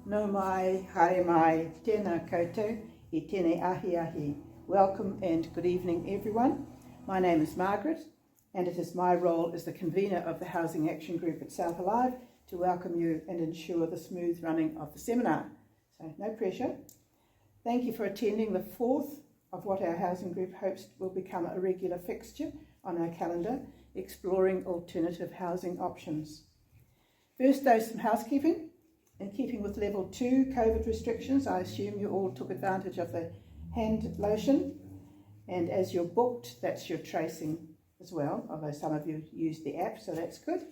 No mai, haere mai, tēnā koutou, I tēnei ahi ahi. Welcome and good evening everyone. My name is Margaret and it is my role as the convener of the Housing Action Group at South Alive to welcome you and ensure the smooth running of the seminar. So no pressure. Thank you for attending the fourth of what our housing group hopes will become a regular fixture on our calendar, exploring alternative housing options. First, though, some housekeeping. In keeping with level 2 COVID restrictions, I assume you all took advantage of the hand lotion, and as you're booked, that's your tracing as well, although some of you used the app, so that's good.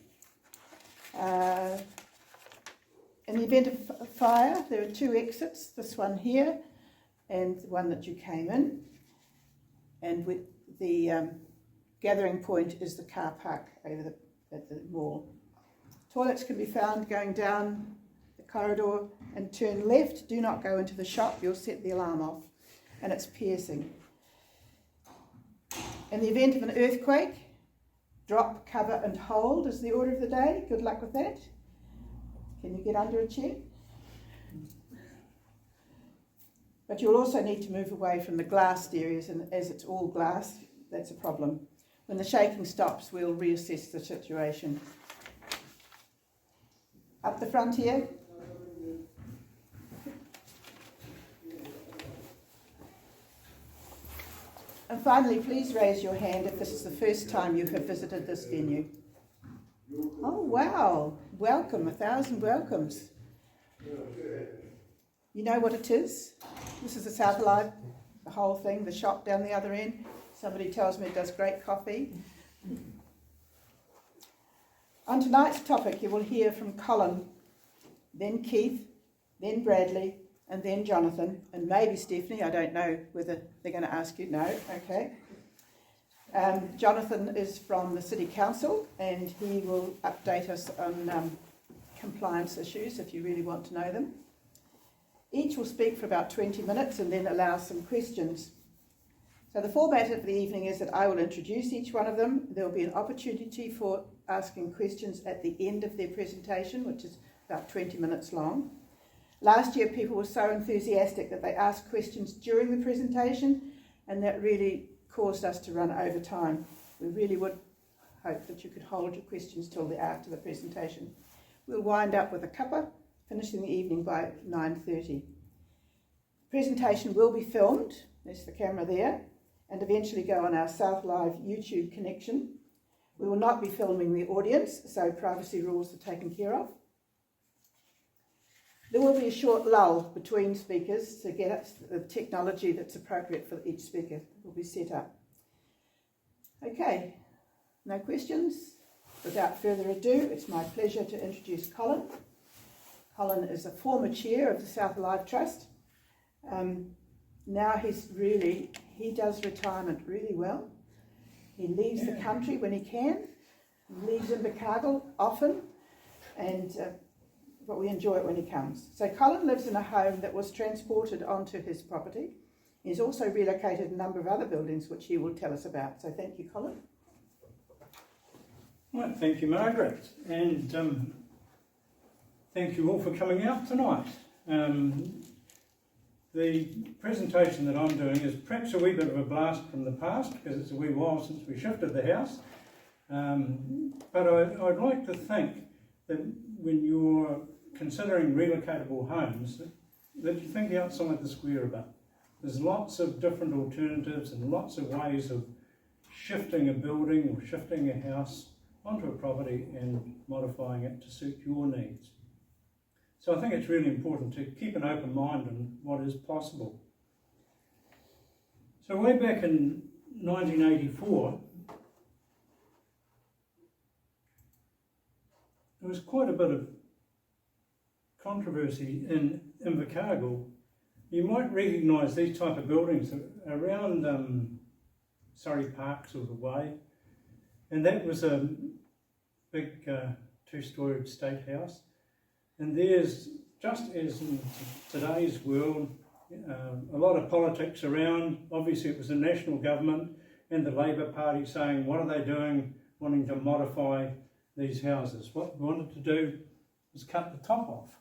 In the event of fire, there are 2 exits, this one here and the one that you came in, and with the gathering point is the car park over at the mall. Toilets can be found going down the corridor and turn left. Do not go into the shop, you'll set the alarm off, and it's piercing. In the event of an earthquake, drop, cover and hold is the order of the day. Good luck with that. Can you get under a chair? But you'll also need to move away from the glassed areas, and as it's all glass, that's a problem. When the shaking stops, we'll reassess the situation. Up the front here. And finally, please raise your hand if this is the first time you have visited this venue. Oh wow, welcome, 1,000 welcomes. You know what it is? This is the South Alive, the whole thing, the shop down the other end. Somebody tells me it does great coffee. On tonight's topic, you will hear from Colin, then Keith, then Bradley, and then Jonathan, and maybe Stephanie. I don't know whether they're going to ask you. No, okay. Jonathan is from the City Council, and he will update us on compliance issues if you really want to know them. Each will speak for about 20 minutes and then allow some questions. So the format of the evening is that I will introduce each one of them. There will be an opportunity for asking questions at the end of their presentation, which is about 20 minutes long. Last year people were so enthusiastic that they asked questions during the presentation, and that really caused us to run over time. We really would hope that you could hold your questions till after the presentation. We'll wind up with a cuppa, finishing the evening by 9:30. The presentation will be filmed, there's the camera there, and eventually go on our South Live YouTube connection. We will not be filming the audience, so privacy rules are taken care of. There will be a short lull between speakers to get us the technology that's appropriate for each speaker will be set up. Okay, no questions? Without further ado, it's my pleasure to introduce Colin. Colin is a former chair of the South Alive Trust. Now he does retirement really well. He leaves the country when he can, leaves Invercargill often, but we enjoy it when he comes. So Colin lives in a home that was transported onto his property. He's also relocated a number of other buildings which he will tell us about. So thank you, Colin. Well, thank you, Margaret, and thank you all for coming out tonight. The presentation that I'm doing is perhaps a wee bit of a blast from the past because it's a wee while since we shifted the house. But I'd like to think that when you're considering relocatable homes, that you think outside the square a bit. There's lots of different alternatives and lots of ways of shifting a building or shifting a house onto a property and modifying it to suit your needs. So I think it's really important to keep an open mind on what is possible. So way back in 1984, there was quite a bit of controversy in Invercargill. You might recognise these type of buildings around Surrey Park sort of way, and that was a big 2-storied state house. And there's, just as in today's world, a lot of politics around. Obviously it was the national government and the Labour Party saying, what are they doing, wanting to modify these houses? What we wanted to do was cut the top off.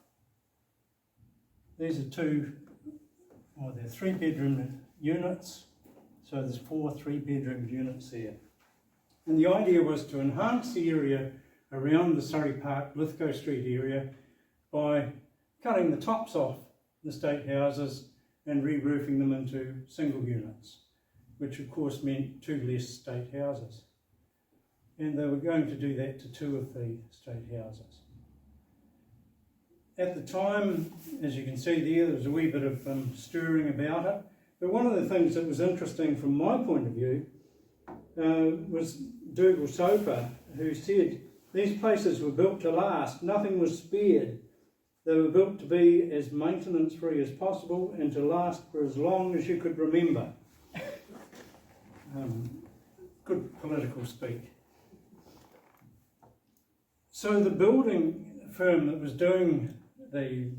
these are they're 3-bedroom units, so there's 4 3-bedroom units there. And the idea was to enhance the area around the Surrey Park, Lithgow Street area by cutting the tops off the state houses and re-roofing them into single units, which of course meant 2 less state houses. And they were going to do that to 2 of the state houses. At the time, as you can see there was a wee bit of stirring about it. But one of the things that was interesting from my point of view was Dougal Soper, who said these places were built to last, nothing was spared. They were built to be as maintenance free as possible and to last for as long as you could remember. Good political speak. So the building firm that was doing the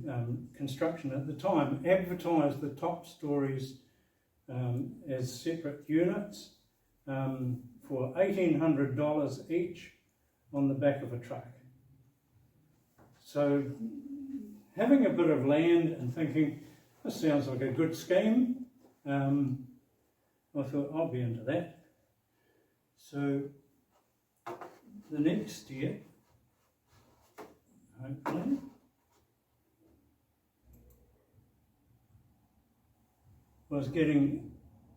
construction at the time advertised the top stories as separate units for $1,800 each on the back of a truck. So having a bit of land and thinking, this sounds like a good scheme, I thought I'll be into that. So the next step, hopefully, was getting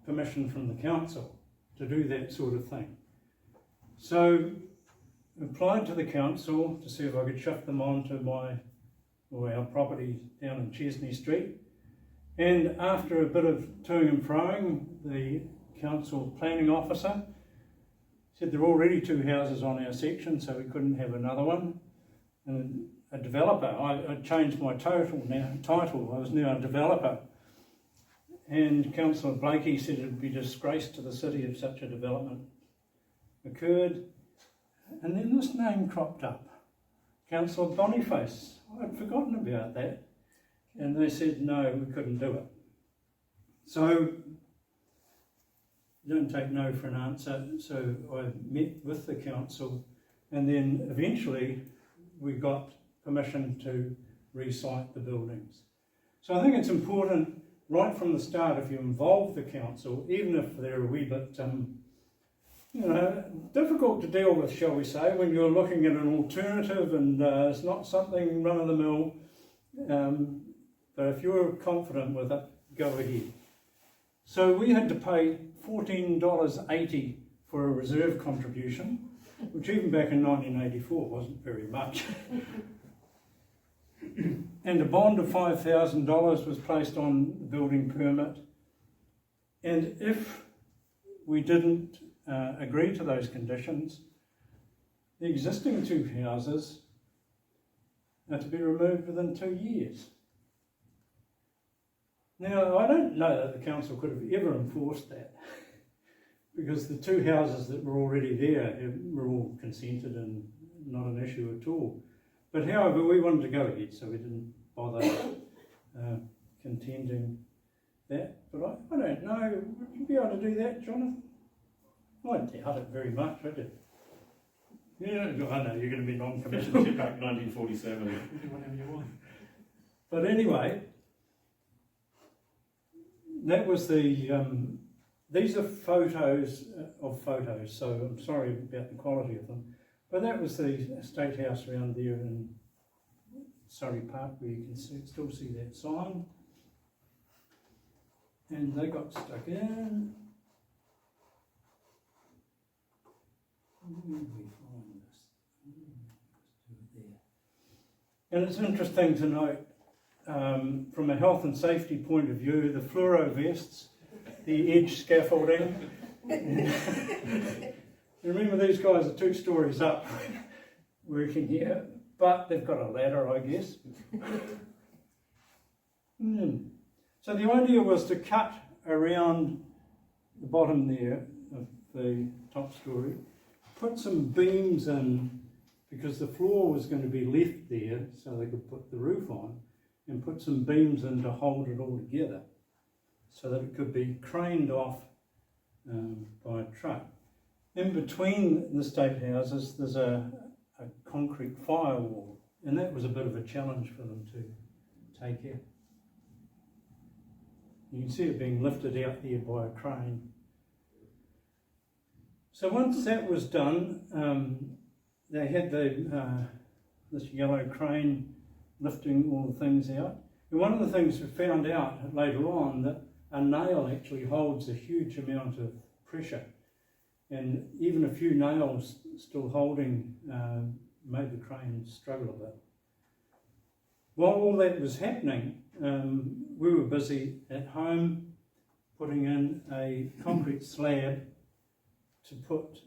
permission from the council to do that sort of thing. So I applied to the council to see if I could shift them onto our property down in Chesney Street. And after a bit of toing and froing, the council planning officer said there were already 2 houses on our section, so we couldn't have another one. And a developer, I changed my title, I was now a developer. And Councillor Blakey said it would be a disgrace to the city if such a development occurred. And then this name cropped up, Councillor Boniface. I'd forgotten about that. And they said, no, we couldn't do it. So, don't take no for an answer. So I met with the council, and then eventually we got permission to re-site the buildings. So I think it's important right from the start, if you involve the council, even if they're a wee bit, difficult to deal with, shall we say, when you're looking at an alternative and it's not something run-of-the-mill, but if you're confident with it, go ahead. So we had to pay $14.80 for a reserve contribution, which even back in 1984 wasn't very much. And a bond of $5,000 was placed on the building permit. And if we didn't agree to those conditions, the existing 2 houses are to be removed within 2 years. Now, I don't know that the council could have ever enforced that, because the 2 houses that were already there were all consented and not an issue at all. But however, we wanted to go ahead, so we didn't bother contending that. But I don't know, would you be able to do that, Jonathan? I doubt it very much, would you? Yeah, I know, you're going to be non-commissioned. Sit back 1947. Do whatever you want. But anyway, that was the, these are photos of photos, so I'm sorry about the quality of them. But that was the State House around there in Surrey Park, where you can still see that sign. And they got stuck in. Where did we find this? Let's do it there. And it's interesting to note, from a health and safety point of view, the fluoro vests, the edge scaffolding. Remember, these guys are 2 stories up working here, but they've got a ladder, I guess. So the idea was to cut around the bottom there of the top story, put some beams in, because the floor was going to be left there so they could put the roof on, and put some beams in to hold it all together so that it could be craned off by a truck. In between the state houses, there's a concrete firewall, and that was a bit of a challenge for them to take You can see it being lifted out there by a crane. So once that was done, they had this yellow crane lifting all the things out. And one of the things we found out later on, that a nail actually holds a huge amount of pressure. And even a few nails still holding made the crane struggle a bit. While all that was happening, we were busy at home putting in a concrete slab to put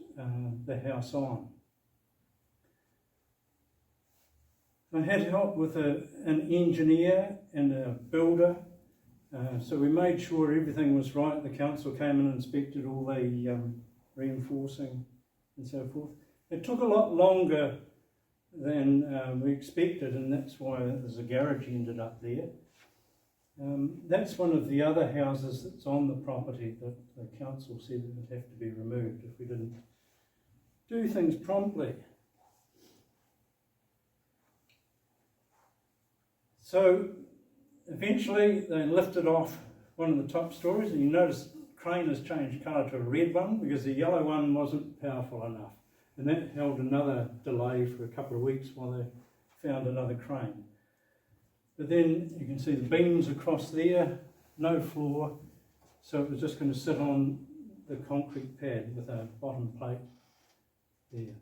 the house on. I had help with an engineer and a builder, so we made sure everything was right. The council came and inspected all the reinforcing and so forth. It took a lot longer than we expected, and that's why there's a garage ended up there. That's one of the other houses that's on the property that the council said it would have to be removed if we didn't do things promptly. So eventually they lifted off one of the top stories, and you notice the crane has changed colour to a red one because the yellow one wasn't powerful enough. And that held another delay for a couple of weeks while they found another crane. But then you can see the beams across there, no floor, so it was just going to sit on the concrete pad with a bottom plate there.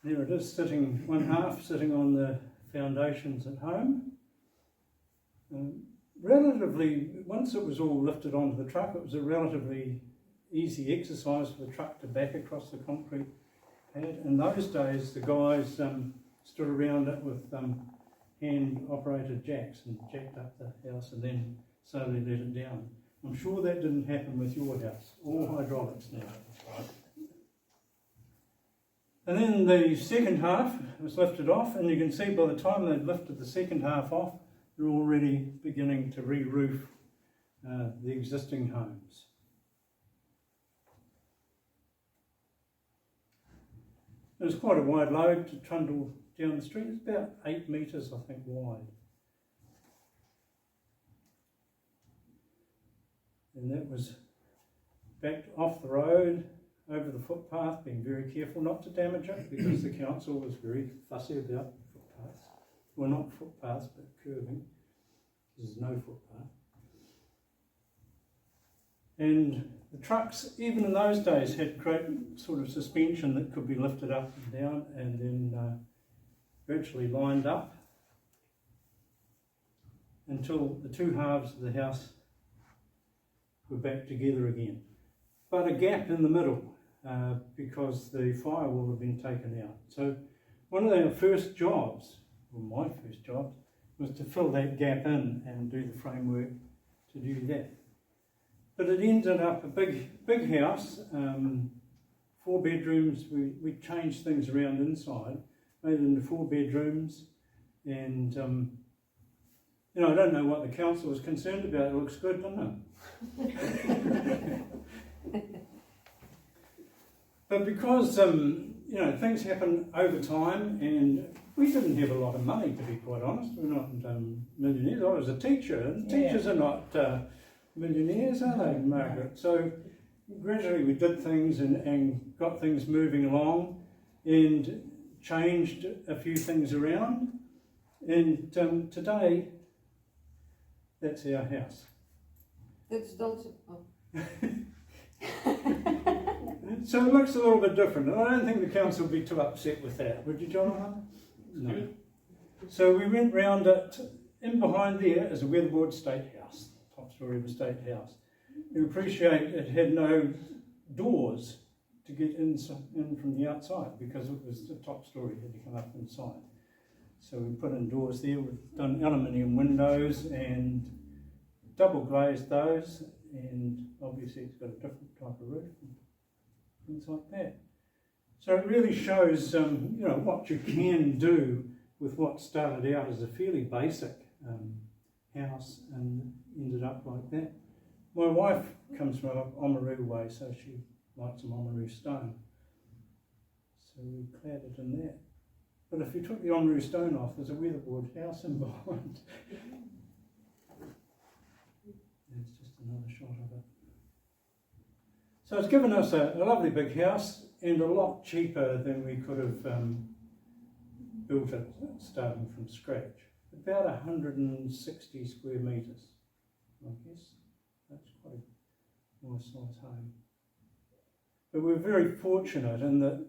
There it is, sitting one half sitting on the foundations at home. Relatively, once it was all lifted onto the truck, it was a relatively easy exercise for the truck to back across the concrete pad. In those days, the guys stood around it with hand-operated jacks and jacked up the house and then slowly let it down. I'm sure that didn't happen with your house. All hydraulics now. And then the second half was lifted off, and you can see by the time they'd lifted the second half off, they're already beginning to re-roof the existing homes. It was quite a wide load to trundle down the street. It's about 8 metres, I think, wide. And that was backed off the road, over the footpath, being very careful not to damage it because the council was very fussy about footpaths. Well, not footpaths, but curbing. There's no footpath. And the trucks, even in those days, had great sort of suspension that could be lifted up and down and then virtually lined up until the two halves of the house were back together again. But a gap in the middle because the firewall had been taken out. So one of our first jobs, or my first job, was to fill that gap in and do the framework to do that. But it ended up a big house, 4 bedrooms. We changed things around inside, made it into 4 bedrooms, and you know, I don't know what the council was concerned about. It looks good, doesn't it? But because you know, things happen over time, and we didn't have a lot of money, to be quite honest. We're not millionaires. I was a teacher, and teachers are not millionaires, are they, Margaret? So gradually we did things and got things moving along and changed a few things around. And today, that's our house. It's also... Oh. So it looks a little bit different, and I don't think the council would be too upset with that, would you, Jonathan? No. So we went round it. In behind there is a weatherboard state house, top story of a state house. You appreciate it had no doors to get in from the outside because it was the top story, it had to come up inside. So we put in doors there. We've done aluminium windows and double glazed those, and obviously it's got a different type of roof and things like that. So it really shows you know, what you can do with what started out as a fairly basic house and ended up like that. My wife comes from Oamaru way, so she likes some Oamaru stone. So we clad it in that. But if you took the Omru stone off, there's a weatherboard house in behind. There's just another shot of it. So it's given us a lovely big house and a lot cheaper than we could have built it starting from scratch. About 160 square metres, I guess. That's quite a nice size home. But we're very fortunate in that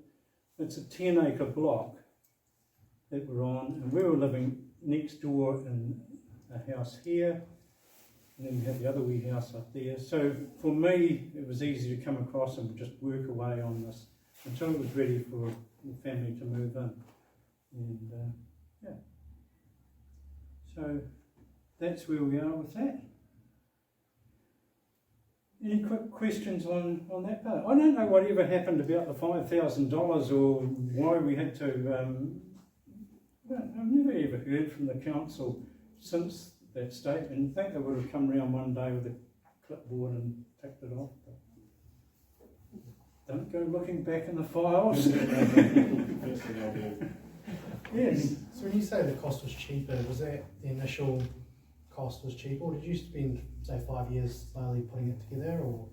it's a 10-acre block that we're on, and we were living next door in a house here, and then we had the other wee house up there. So for me, it was easy to come across and just work away on this until it was ready for the family to move in. And yeah, so that's where we are with that. Any quick questions on that part? I don't know whatever happened about the $5,000 or why we had to. I've never ever heard from the council since that statement. I think they would have come round one day with a clipboard and ticked it off. But don't go looking back in the files. First thing I'll do. Yes. So when you say the cost was cheaper, was that the initial cost was cheaper, or did you spend, say, 5 years slowly putting it together, or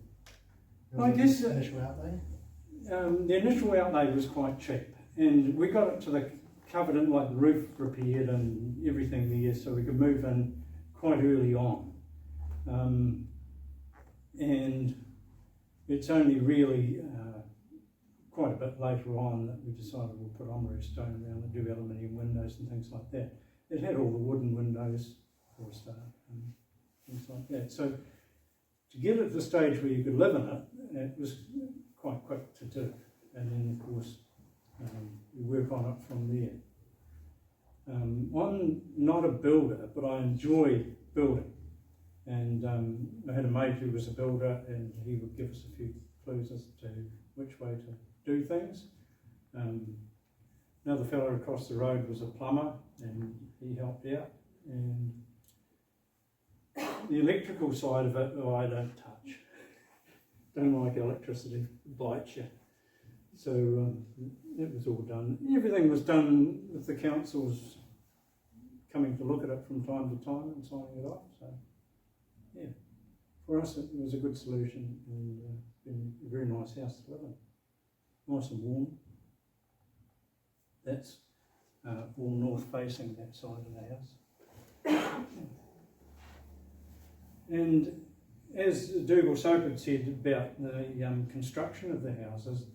I guess the initial outlay? The initial outlay was quite cheap, and we got it to the covenant, like the roof repaired and everything there, so we could move in quite early on. And it's only really quite a bit later on that we decided we'll put Omru stone around and do aluminium windows and things like that. It had all the wooden windows for a start and things like that. So to get it to the stage where you could live in it, it was quite quick to do. And then of course you work on it from there. I'm not a builder, but I enjoy building. And I had a mate who was a builder, and he would give us a few clues as to which way to do things. Another fellow across the road was a plumber, and he helped out. And the electrical side of it, I don't touch. Don't like electricity, it bites you. So it was all done. Everything was done with the councils coming to look at it from time to time and signing it off. So yeah, for us it was a good solution, and been a very nice house to live in. Nice and warm. That's all north facing, that side of the house. And as Dougal Soap had said about the construction of the houses,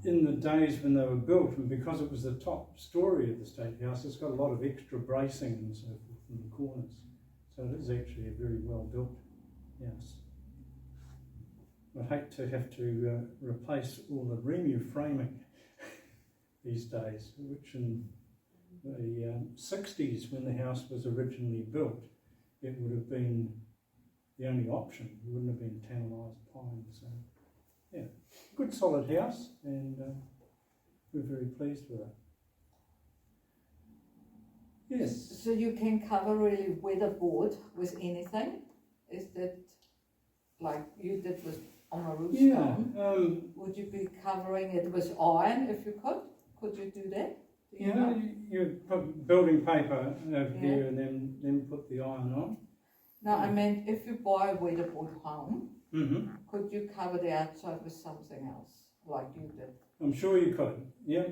in the days when they were built, and because it was the top story of the State House, it's got a lot of extra bracing and so forth in the corners. So it is actually a very well built house. I'd hate to have to replace all the Remu framing these days, which in the 60s, when the house was originally built, it would have been the only option. It wouldn't have been tannelised pine. So yeah, good solid house, and we're very pleased with it. Yes. So you can cover really weatherboard with anything? Is that like you did with on a roof stone? Would you be covering it with iron if you could? Could you do that? Do you know? You put building paper over there and then put the iron on. No, I meant if you buy a weatherboard home, Mm-hmm. could you cover the outside with something else, like you did? I'm sure you could, yeah.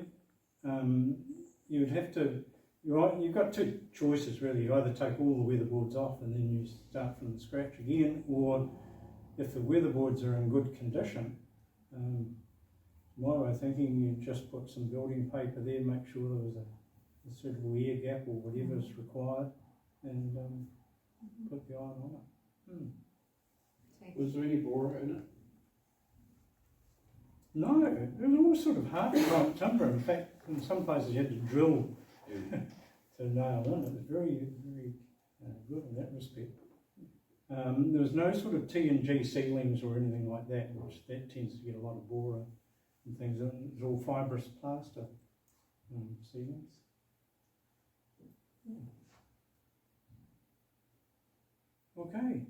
You'd have to, you've got two choices really. You either take all the weatherboards off and then you start from the scratch again, or if the weatherboards are in good condition, my way of thinking, you just put some building paper there, make sure there was a suitable air gap or whatever is required, and put the iron on it. Was there any bore in it? No, it was all sort of half-drop timber. In fact, in some places you had to drill to nail in. It was very, very good in that respect. There was no sort of T&G ceilings or anything like that, which that tends to get a lot of bore and things. It was all fibrous plaster ceilings. Okay,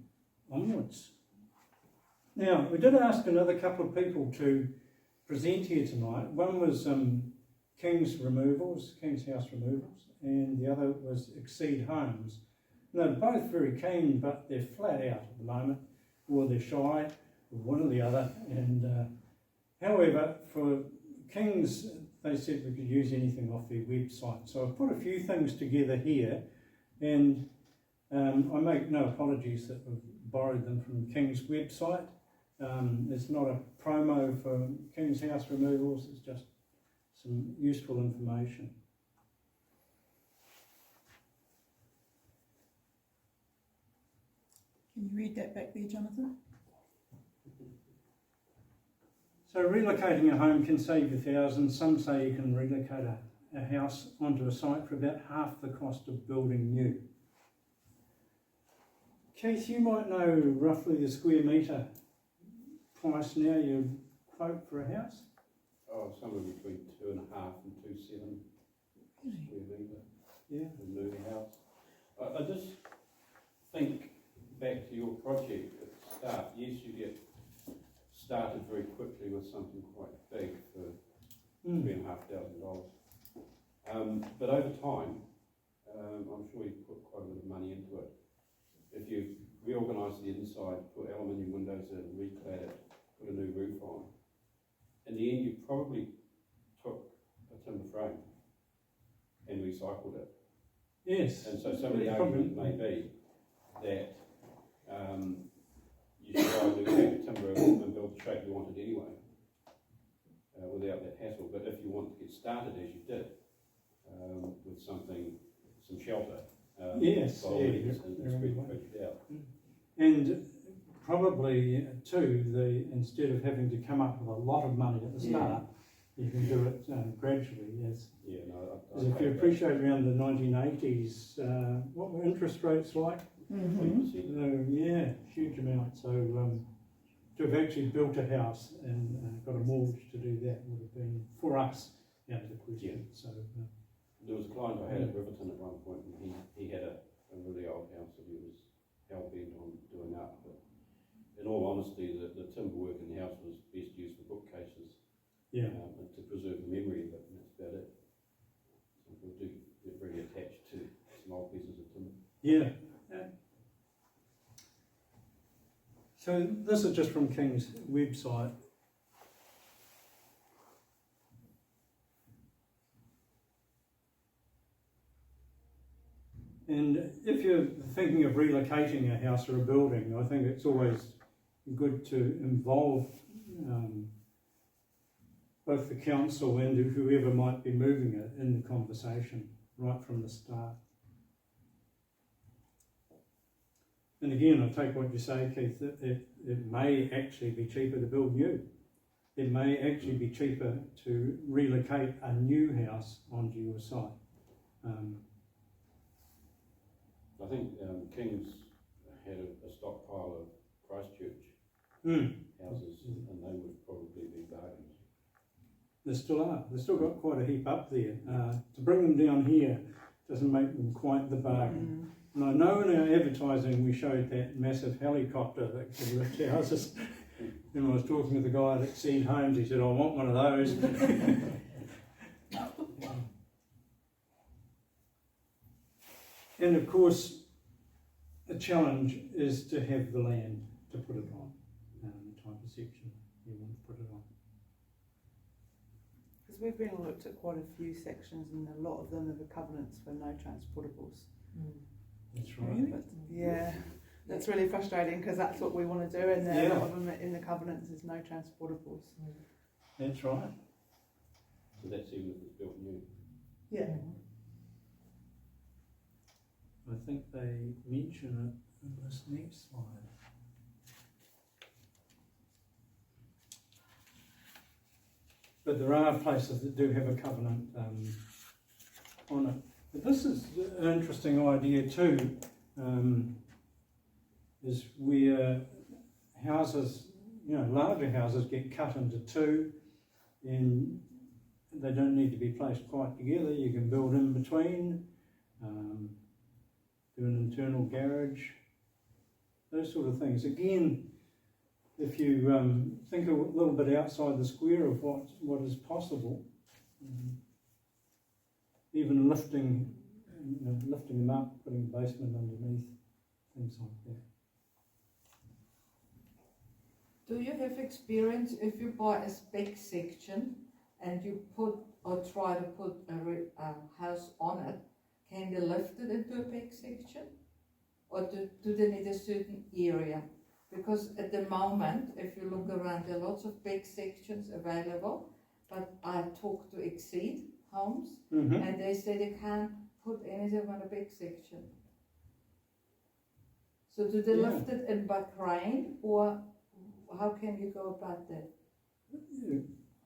onwards. Now, we did ask another couple of people to present here tonight. One was King's Removals, King's House Removals, and the other was Exceed Homes. They're both very keen, but they're flat out at the moment, or they're shy, or one or the other. And however, for King's, they said we could use anything off their website. So I've put a few things together here, and I make no apologies that we've borrowed them from King's website. It's not a promo for King's House Removals, it's just some useful information. Can you read that back there, Jonathan? So relocating a home can save you thousands. Some say you can relocate a house onto a site for about half the cost of building new. Keith, you might know roughly the square metre price now you quote for a house? Oh, somewhere between 2.5 and 2.7 square metre. Yeah. A new house. I just think back to your project at the start. Yes, you get started very quickly with something quite big for $3,500. But over time, I'm sure you put quite a bit of money into it. If you reorganise the inside, put aluminium windows in, reclad it, put a new roof on, in the end you probably took a timber frame and recycled it. Yes. And so some of the argument may be that you should either take the timber and build the shape you wanted anyway, without that hassle. But if you want to get started as you did, with some shelter, Yes, by all yeah, means, and spread the project out. And probably too, instead of having to come up with a lot of money at the start, you can do it gradually. Yes. Yeah, no. Because if you appreciate around the 1980s, what were interest rates like? 20%. Yeah, huge amount. So to have actually built a house and got a mortgage to do that would have been, for us, out of the question. So There was a client I had at Riverton at one point, and he had a really old house that he was hell-bent on doing up. But in all honesty, the timber work in the house was best used for bookcases, and to preserve the memory of it, and that's about it. Some people do get very attached to some old pieces of timber. yeah. So this is just from King's website. And if you're thinking of relocating a house or a building, I think it's always good to involve both the council and whoever might be moving it in the conversation right from the start. And again, I take what you say, Keith, that it may actually be cheaper to build new. It may actually be cheaper to relocate a new house onto your site. I think King's had a stockpile of Christchurch houses, and they would probably be bargains. There still are. They've still got quite a heap up there. To bring them down here doesn't make them quite the bargain. And I know in our advertising we showed that massive helicopter that could lift houses. And I was talking to the guy at Exceed Homes, he said, I want one of those. And of course, the challenge is to have the land to put it on, the type of section you want to put it on. Because we've been looked at quite a few sections, and a lot of them are the covenants for no transportables. That's right. But, yeah, that's really frustrating because that's what we want to do, and a lot of them in the covenants is no transportables. That's right. So that's even if it's built new. Yeah. I think they mention it in this next slide. But there are places that do have a covenant on it. But this is an interesting idea too, is where houses, larger houses get cut into two, and they don't need to be placed quite together. You can build in between, do an internal garage, those sort of things. Again, if you think a little bit outside the square of what is possible, even lifting them up, putting a basement underneath, things like that. Do you have experience if you buy a spec section and you put or try to put a house on it, can they lift it into a spec section? Or do they need a certain area? Because at the moment, if you look around, there are lots of big sections available, but I talked to Exceed Homes, and they say they can't put anything on a big section. So do they lift it in by crane, or how can you go about that?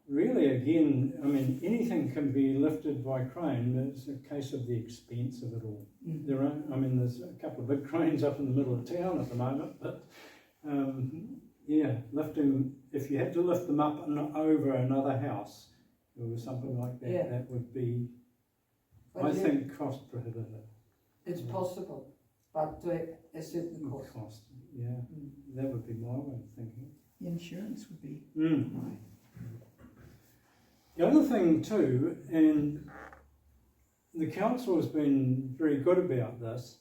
Really, again, I mean, anything can be lifted by crane. It's a case of the expense of it all. There's a couple of big cranes up in the middle of town at the moment, but lifting, if you had to lift them up and over another house or something like that, that would be, I think, cost prohibitive. It's possible, but to a certain cost. That would be my way of thinking. The insurance would be high. The other thing too, and the council has been very good about this,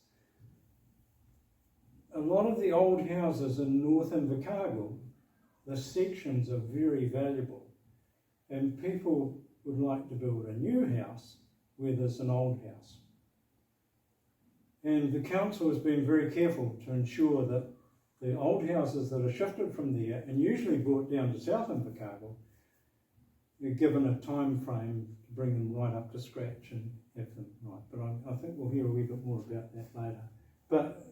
a lot of the old houses in North Invercargill, the sections are very valuable, and people would like to build a new house where there's an old house. And the council has been very careful to ensure that the old houses that are shifted from there and usually brought down to South Invercargill, they're given a time frame to bring them right up to scratch and have them right. But I think we'll hear a wee bit more about that later. But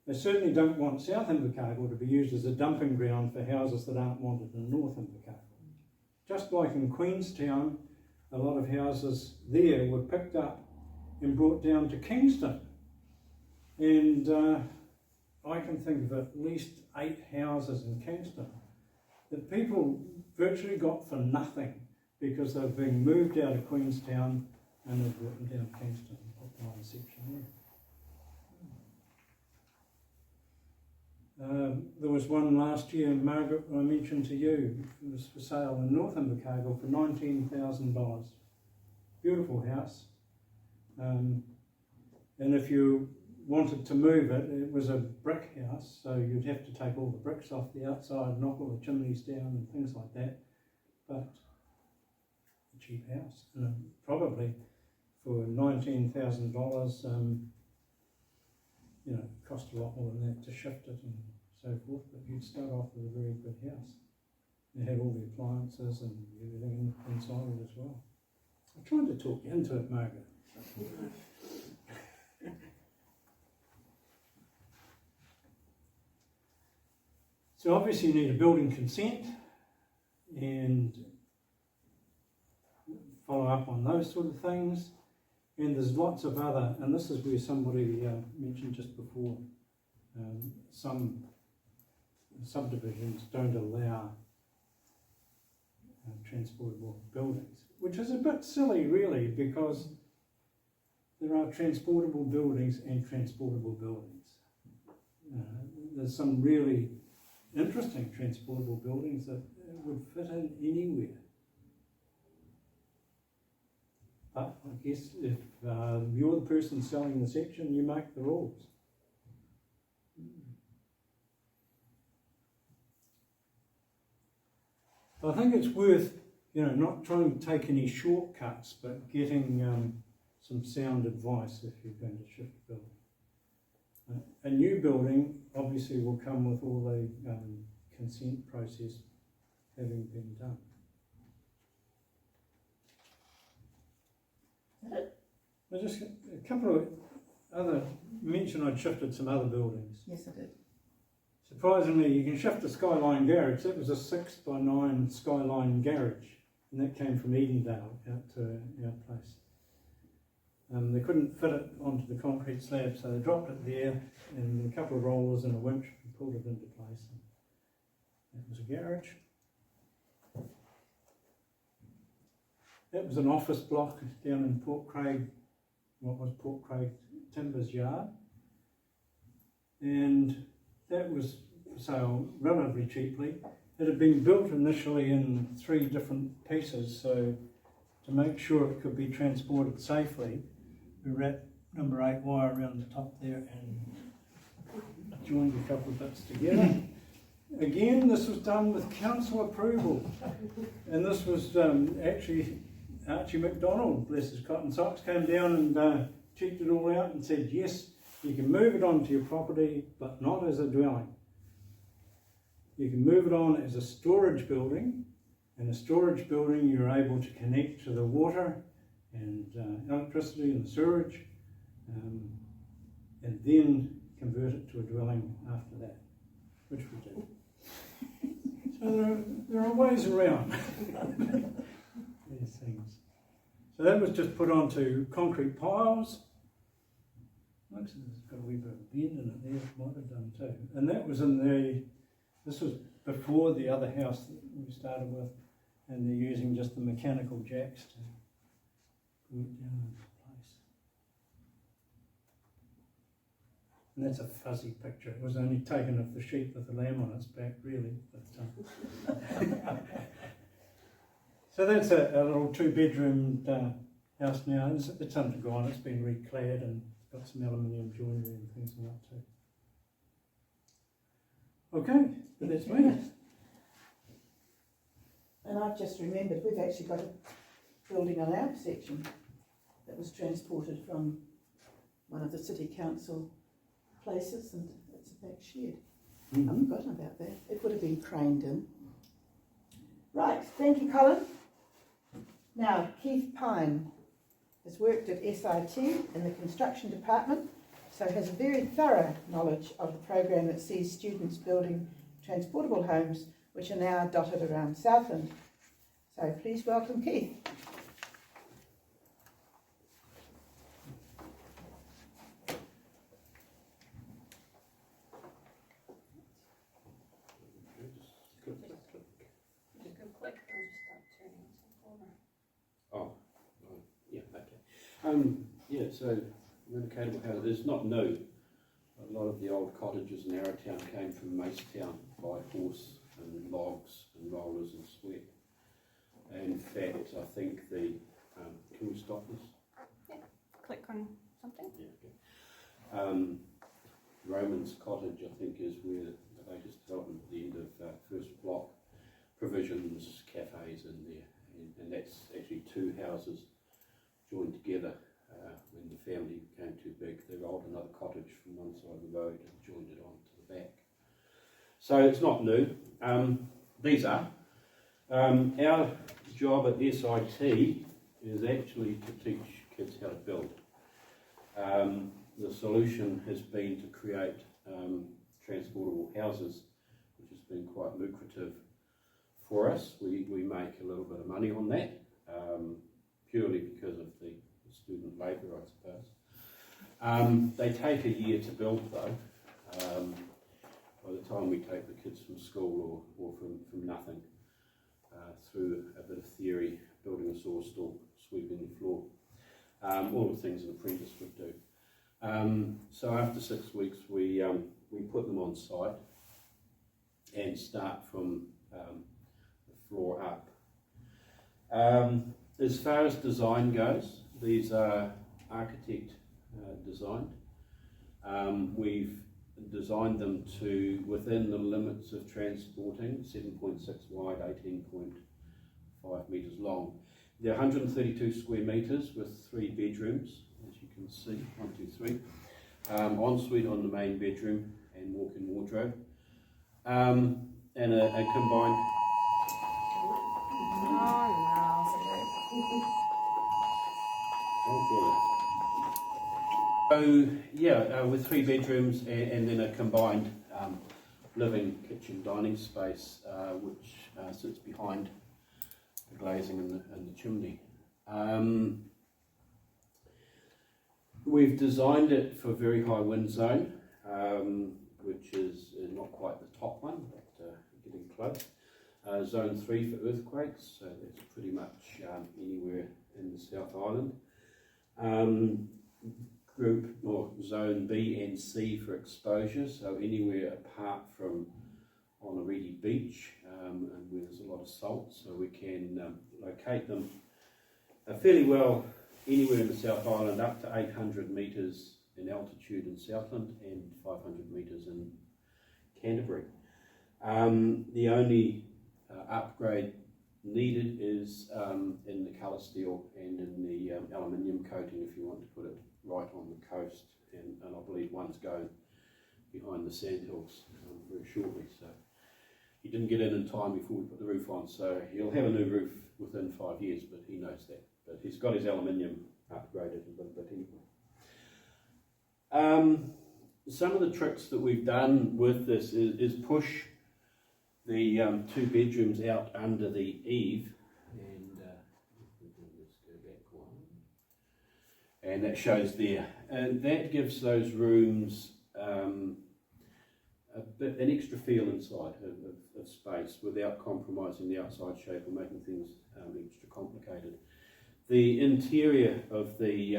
they certainly don't want South Invercargill to be used as a dumping ground for houses that aren't wanted in North Invercargill. Just like in Queenstown, a lot of houses there were picked up and brought down to Kingston. And I can think of at least 8 houses in Kingston that people virtually got for nothing because they've been moved out of Queenstown and they've brought them down to Kingston, put one section there. There was one last year, Margaret, I mentioned to you, it was for sale in North Invercargill for $19,000. Beautiful house. And if you wanted to move it, it was a brick house, so you'd have to take all the bricks off the outside, knock all the chimneys down and things like that. But a cheap house, and probably for $19,000, it cost a lot more than that to shift it and so forth, but you'd start off with a very good house. It had all the appliances and everything inside it as well. I'm trying to talk you into it, Margaret. So obviously you need a building consent and follow up on those sort of things. And there's lots of other, and this is where somebody mentioned just before, some subdivisions don't allow transportable buildings, which is a bit silly really, because there are transportable buildings and transportable buildings. There's some really interesting transportable buildings that would fit in anywhere. But I guess if you're the person selling the section, you make the rules. I think it's worth, not trying to take any shortcuts, but getting some sound advice if you're going to shift a building. A new building obviously will come with all the consent process having been done. Well, just a couple of other, mention I'd shifted some other buildings. Yes, I did. Surprisingly, you can shift a Skyline garage. That was a 6x9 Skyline garage, and that came from Edendale out to our place. They couldn't fit it onto the concrete slab, so they dropped it there, and a couple of rollers and a winch and pulled it into place. And that was a garage. That was an office block down in Port Craig, what was Port Craig Timbers Yard, and that was for sale relatively cheaply. It had been built initially in 3 different pieces, so to make sure it could be transported safely, we wrapped number 8 wire around the top there and joined a couple of bits together. Again, this was done with council approval, and this was actually Archie McDonald, bless his cotton socks, came down and checked it all out and said, yes, you can move it onto your property, but not as a dwelling. You can move it on as a storage building. In a storage building, you're able to connect to the water and electricity and the sewerage, and then convert it to a dwelling after that, which we did. So there are ways around these things. So that was just put onto concrete piles. Looks like it's got a wee bit of bend in it there, it might have done too. And that was this was before the other house that we started with, and they're using just the mechanical jacks to glue it down into place. And that's a fuzzy picture. It was only taken of the sheep with the lamb on its back, really. But, so that's a little 2-bedroom house now. It's undergone, it's been reclad and got some aluminium joinery and things like that too. Okay, but that's me. And I've just remembered we've actually got a building on our section that was transported from one of the city council places, and it's a back shed. Mm-hmm. I've forgotten about that. It would have been craned in. Right, thank you, Colin. Now, Keith Pine has worked at SIT in the construction department, so has a very thorough knowledge of the program that sees students building transportable homes, which are now dotted around Southland. So please welcome Keith. Oh, yeah, okay. Yeah, so relocatable housing is not new. A lot of the old cottages in Arrowtown came from Macetown by horse and logs and rollers and sweat. And in fact, I think the, can we stop this? Yeah, click on something. Yeah, okay. Roman's Cottage, I think, is where the latest development at the end of first block, provisions, cafes in there. And that's actually 2 houses joined together when the family became too big. They rolled another cottage from one side of the road and joined it on to the back. So it's not new. These are. Our job at SIT is actually to teach kids how to build. The solution has been to create transportable houses, which has been quite lucrative for us. We make a little bit of money on that, purely because of the student labour, I suppose. They take a year to build though. By the time we take the kids from school or from nothing, through a bit of theory, building a saw stall, sweeping the floor, all the things an apprentice would do. So after 6 weeks we put them on site and start from the floor up. As far as design goes, these are architect designed. We've designed them to within the limits of transporting, 7.6 wide, 18.5 metres long. They're 132 square metres with 3 bedrooms, as you can see, 1, 2, 3. Ensuite on the main bedroom and walk-in wardrobe. And a combined... So yeah, with 3 bedrooms and then a combined living, kitchen, dining space, which sits behind the glazing and the chimney. We've designed it for very high wind zone, which is not quite the top one, but getting close. Zone 3 for earthquakes, so that's pretty much anywhere in the South Island. Group or Zone B and C for exposure, so anywhere apart from on a reedy beach and where there's a lot of salt, so we can locate them fairly well anywhere in the South Island up to 800 metres in altitude in Southland and 500 metres in Canterbury. The only upgrade needed is in the colour steel and in the aluminium coating if you want to put it right on the coast, and I believe one's going behind the sandhills very shortly. So he didn't get in time before we put the roof on, so he'll have a new roof within 5 years, but he knows that. But he's got his aluminium upgraded a little bit anyway. Some of the tricks that we've done with this is push the 2 bedrooms out under the eave, and let's go back one, and that shows there, and that gives those rooms an extra feel inside of space without compromising the outside shape or making things extra complicated. The interior of the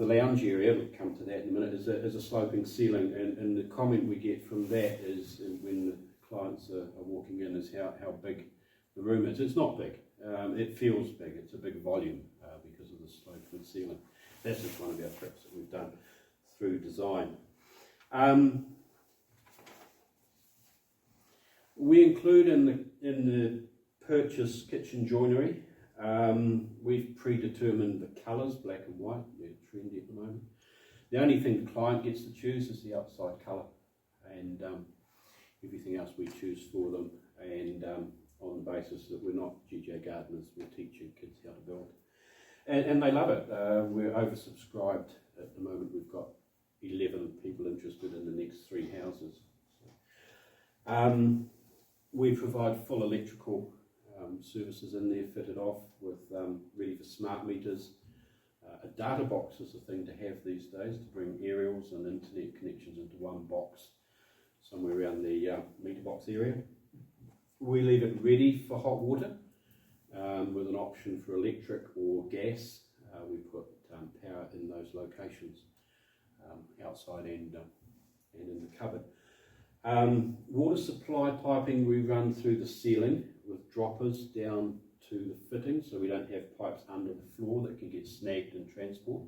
lounge area, we'll come to that in a minute, is a sloping ceiling, and the comment we get from that is when the clients are walking in is how big the room is. It's not big, it feels big, it's a big volume because of the sloping ceiling. That's just one of our tricks that we've done through design. We include in the purchase kitchen joinery. We've predetermined the colours, black and white, they're trendy at the moment. The only thing the client gets to choose is the outside colour, and everything else we choose for them, and on the basis that we're not GJ gardeners, we're teaching kids how to build. And they love it. We're oversubscribed at the moment. We've got 11 people interested in the next 3 houses. We provide full electrical services in there, fitted off with ready for smart meters. A data box is the thing to have these days, to bring aerials and internet connections into one box somewhere around the meter box area. We leave it ready for hot water with an option for electric or gas. We put power in those locations, outside and in the cupboard. Water supply piping we run through the ceiling with droppers down to the fitting, so we don't have pipes under the floor that can get snagged in transport.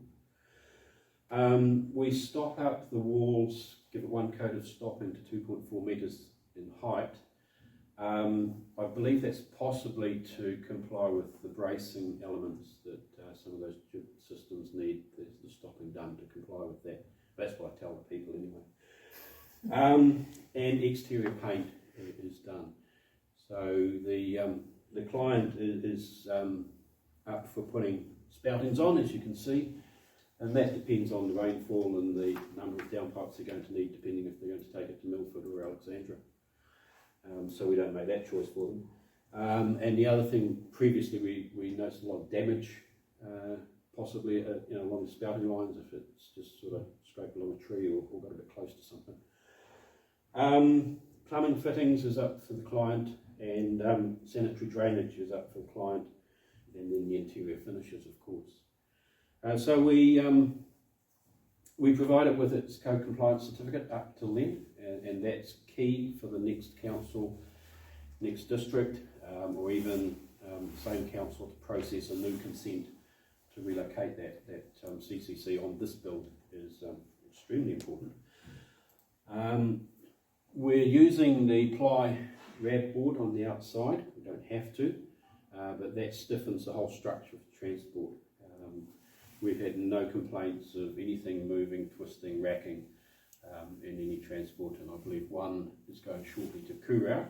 We stop up the walls, give it one coat of stopping to 2.4 metres in height. I believe that's possibly to comply with the bracing elements that some of those systems need. There's the stopping done to comply with that. That's what I tell the people anyway. And exterior paint is done. So the client is up for putting spoutings on, as you can see, and that depends on the rainfall and the number of downpipes they're going to need, depending if they're going to take it to Milford or Alexandra. So we don't make that choice for them. And the other thing, previously we noticed a lot of damage, possibly along the spouting lines, if it's just sort of scraped along a tree or got a bit close to something. Plumbing fittings is up for the client, and sanitary drainage is up for the client, and then the interior finishes, of course. So we provide it with its co-compliance certificate up till then, and that's key for the next council, next district, or even the same council to process a new consent to relocate that CCC on this build is extremely important. We're using the ply RAB board on the outside. We don't have to, but that stiffens the whole structure of the transport. We've had no complaints of anything moving, twisting, racking in any transport, and I believe one is going shortly to Kurau.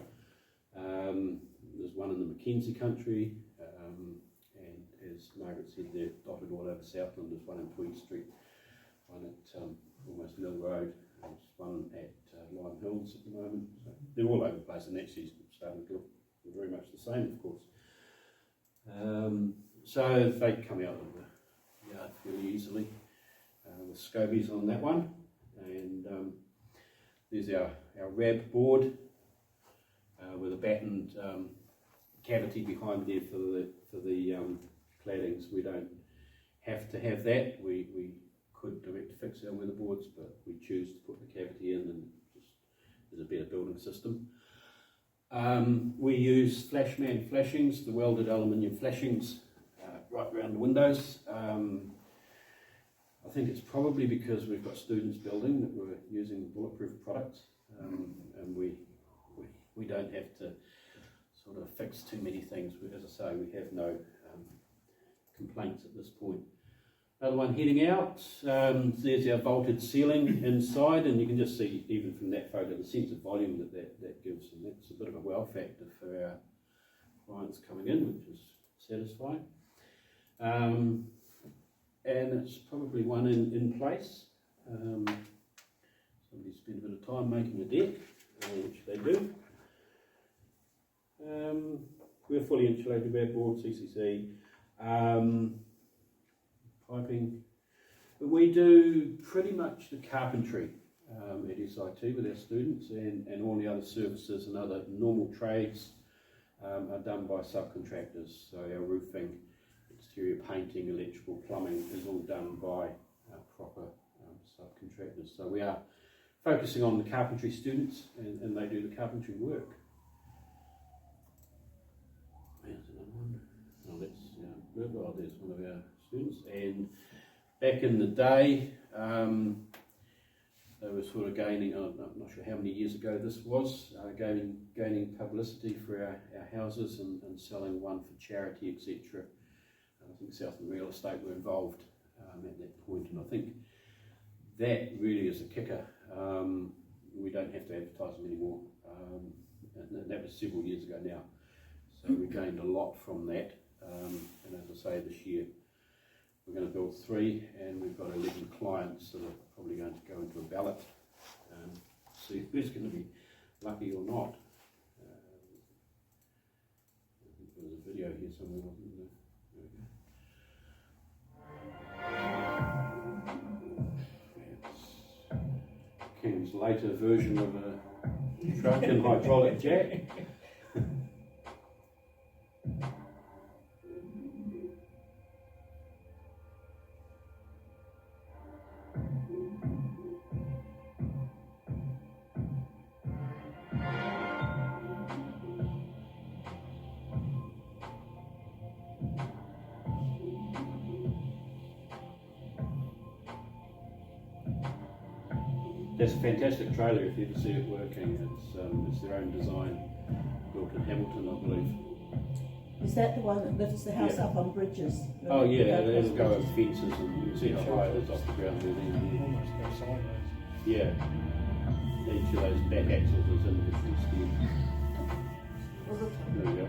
There's one in the Mackenzie country, and as Margaret said, they're dotted all over Southland. There's one in Tweed Street, one at almost Mill Road, there's one at Lime Hills at the moment. So they're all over the place, and actually starting to look very much the same, of course. So they come out of the yard fairly easily with scobies on that one, and there's our RAB board with a battened cavity behind there for the claddings. We don't have to have that. We could direct fix our weatherboards, but we choose to put the cavity in, and just as a better building system. We use Flashman flashings, the welded aluminium flashings, right around the windows. I think it's probably because we've got students building that we're using bulletproof products, and we don't have to sort of fix too many things. As I say, we have no complaints at this point. Another one heading out, there's our vaulted ceiling inside, and you can just see even from that photo the sense of volume that gives, and that's a bit of a wow factor for our clients coming in, which is satisfying. And it's probably one in place. Somebody spent a bit of time making a deck, which they do. We're fully insulated backboard, CCC. Piping. But we do pretty much the carpentry at SIT with our students, and all the other services and other normal trades are done by subcontractors. So our roofing, exterior painting, electrical, plumbing is all done by proper subcontractors. So we are focusing on the carpentry students, and they do the carpentry work. There's another one. Oh, that's there's one of our students. And back in the day, they were sort of gaining, I'm not sure how many years ago this was, gaining publicity for our houses and selling one for charity, etc. I think Southern Real Estate were involved at that point, and I think that really is a kicker. We don't have to advertise them anymore, and that was several years ago now. So we gained a lot from that, and as I say, this year we're going to build 3, and we've got 11 clients that are probably going to go into a ballot, see who's going to be lucky or not. I think there was a video here somewhere, wasn't there? Kim's later version of a truck and hydraulic jack. That's a fantastic trailer if you ever see it working. It's their own design, built in Hamilton, I believe. Is that the one that lifts the house Yeah. up on bridges? Oh yeah, it'll go over fences, and you can see how high it is off the ground there. Almost go sideways. Yeah. Each of those back axles is individually steered. There we go.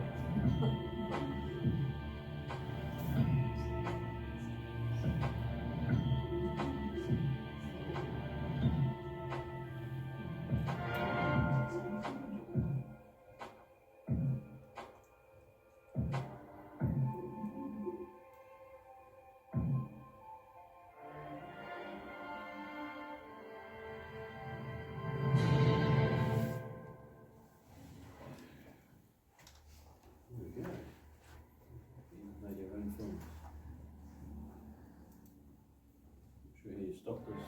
Stop this.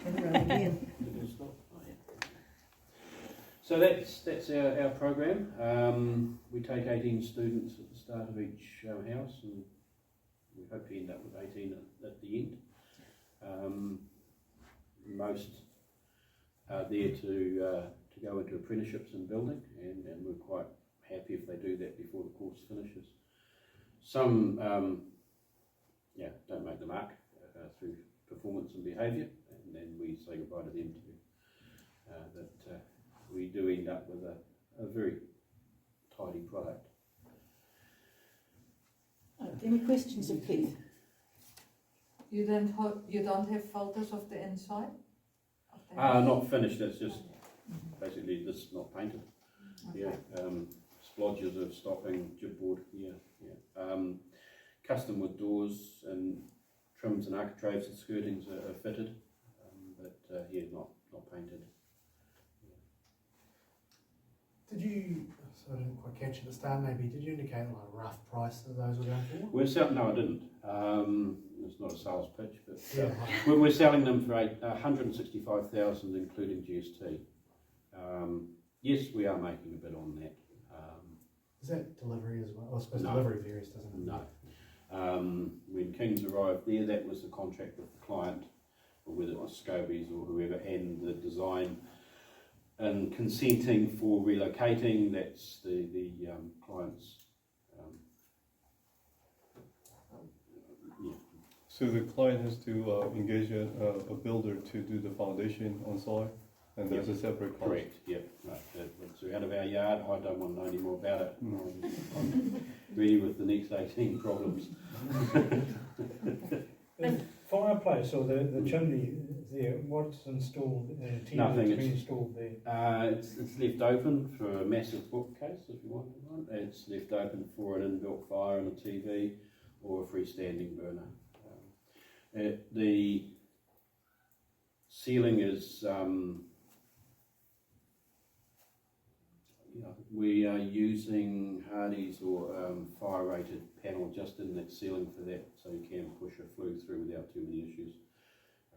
Turn around again. Did it stop? Oh, yeah. So that's our program. We take 18 students at the start of each house, and we hope to end up with 18 at the end. Most are there to go into apprenticeships in building, and we're quite happy if they do that before the course finishes. Some don't make the mark through performance and behaviour, and then we say goodbye to them too. But we do end up with a very tidy product. Any questions of Keith? You don't have photos of the inside? Of the Not finished, it's just basically this not painted. Okay. Yeah, splodges of stopping, jibboard, yeah. Custom wood doors and trims and architraves and skirtings are fitted, but not painted. Did you, so I didn't quite catch at the start maybe, did you indicate like a rough price that those were going for? No, I didn't. It's not a sales pitch, but Yeah. we're selling them for 165,000 including GST. Yes, we are making a bid on that. Is that delivery as well? I suppose No. delivery varies, doesn't it? No. When Kings arrived there, that was the contract with the client, or whether it was Scobies or whoever, and the design and consenting for relocating, that's the client's. Yeah. So the client has to engage a builder to do the foundation on site, and there's a separate cost. Correct, yep. No, it's out of our yard. I don't want to know any more about it. I'm ready with the next 18 problems. The fireplace or the chimney there, what's installed, Nothing, to be installed there? It's left open for a massive bookcase, if you want one. It's left open for an inbuilt fire and a TV, or a freestanding burner. The ceiling is, we are using Hardy's or fire-rated panel just in that ceiling for that, so you can push a flue through without too many issues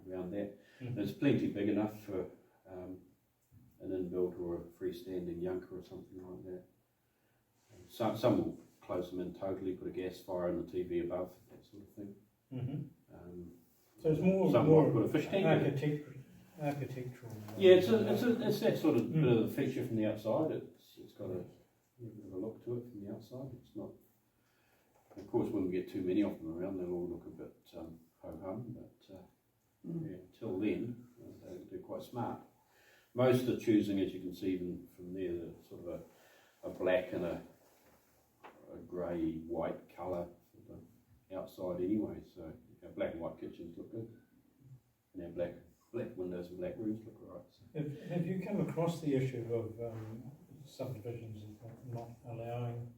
around that. Mhm. It's plenty big enough for an inbuilt or a freestanding Yunker or something like that. Some will close them in totally, put a gas fire and the TV above, that sort of thing. Mm-hmm. So it's more Some more might put a fish tank in it. architectural. Yeah, it's that sort of bit of a feature from the outside. It's got a bit of a look to it from the outside. It's not. Of course, when we get too many of them around, they'll all look a bit ho-hum. But yeah, until then, they're quite smart. Most are choosing, as you can see even from there, the sort of a black and a grey white colour for the outside anyway. So our black and white kitchens look good, and our black windows and black roofs look all right. So. Have you come across the issue of subdivisions not allowing?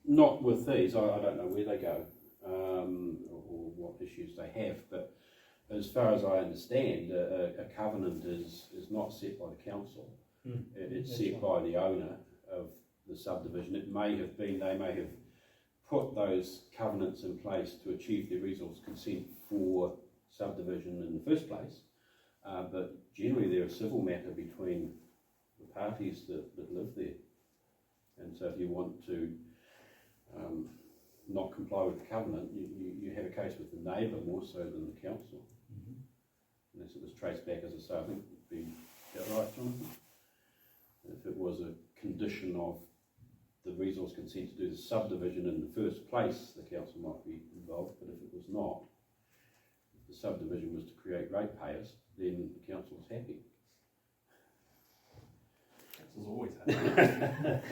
Not with these. I don't know where they go or what issues they have, but as far as I understand, a covenant is not set by the council. It's set by the owner of the subdivision. It may have been, they may have put those covenants in place to achieve their resource consent for subdivision in the first place, but generally they're a civil matter between the parties that live there. And so if you want to not comply with the covenant, you have a case with the neighbour more so than the council. Unless it was traced back, as I say, I think it'd be, is that right, Jonathan? If it was a condition of the resource consent to do the subdivision in the first place, the council might be involved, but if it was not, if the subdivision was to create ratepayers, then the council was happy. Council's always happy.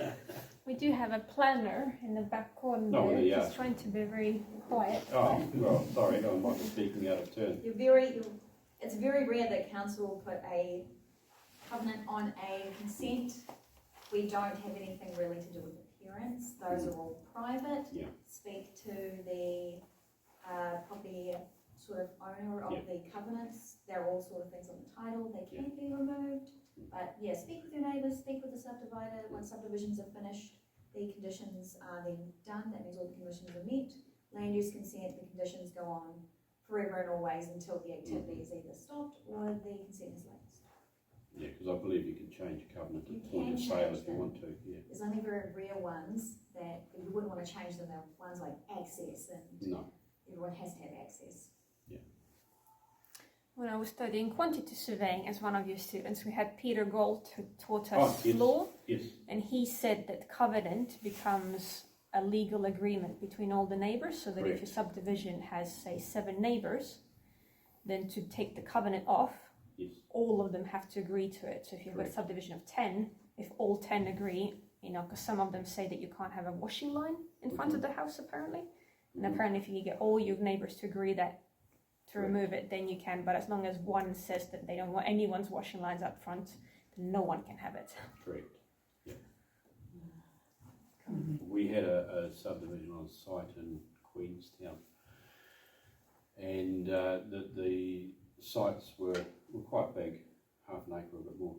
We do have a planner in the back corner Oh, there. yeah. He's trying to be very quiet. Oh, well, sorry, I might be speaking out of turn. It's very rare that council will put a covenant on a consent. We don't have anything really to do with appearance. Those are all private. Yeah. Speak to the property sort of owner of the covenants. They're all sort of things on the title. They can be removed. But yeah, speak with your neighbours, speak with the subdivider. Once subdivisions are finished, the conditions are then done. That means all the conditions are met. Land use consent, the conditions go on forever and always until the activity is either stopped or the consent is lapsed. Yeah, because I believe you can change a covenant You at point can of sale change if you them. want to. Yeah. There's only very rare ones that you wouldn't want to change them. They're ones like access, and No. everyone has to have access. When I was studying quantity surveying as one of your students, we had Peter Gold who taught us Yes. law, Yes. and he said that covenant becomes a legal agreement between all the neighbours, so that if Correct. your subdivision has, say, 7 neighbours, then to take the covenant off, Yes. all of them have to agree to it. So if you've got a Correct. subdivision of 10, if all 10 agree, because some of them say that you can't have a washing line in front of the house apparently, and apparently if you get all your neighbours to agree that to Correct. remove it, then you can, but as long as one says that they don't want anyone's washing lines up front, then no one can have it. Correct. Yeah. We had a subdivision on site in Queenstown, and the sites were quite big, half an acre or a bit more,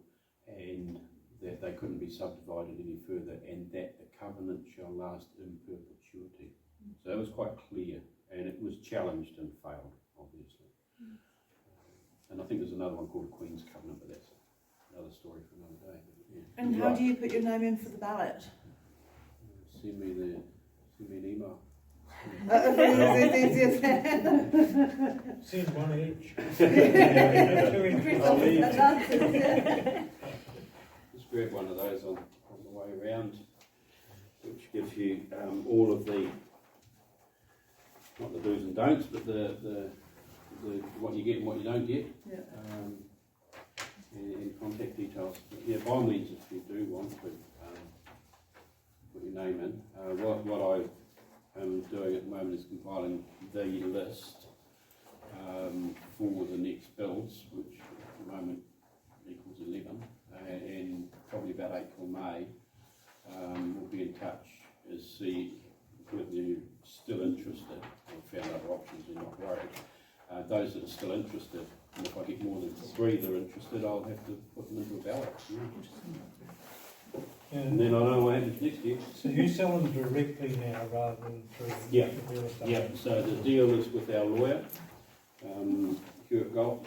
and that they couldn't be subdivided any further, and that the covenant shall last in perpetuity. So that was quite clear, and it was challenged and failed, obviously. And I think there's another one called a Queen's Covenant, but that's another story for another day. But, yeah. And how do you put your name in for the ballot? Send me an email. Send one each. Just grab one of those on the way around, which gives you all of the, not the do's and don'ts, but the what you get and what you don't get, Yeah. and contact details. But yeah, by all means, if you do want to put your name in, what I am doing at the moment is compiling the list for the next bills, which at the moment equals 11, and probably about April, May, we'll be in touch to see whether you're still interested or found other options and not worried. Those that are still interested, and if I get more than 3 that are interested, I'll have to put them into a ballot. And then I know what happens next year. So you sell them directly now rather than through Yeah. the real estate? Yeah, so the deal is with our lawyer, Hewitt Gold.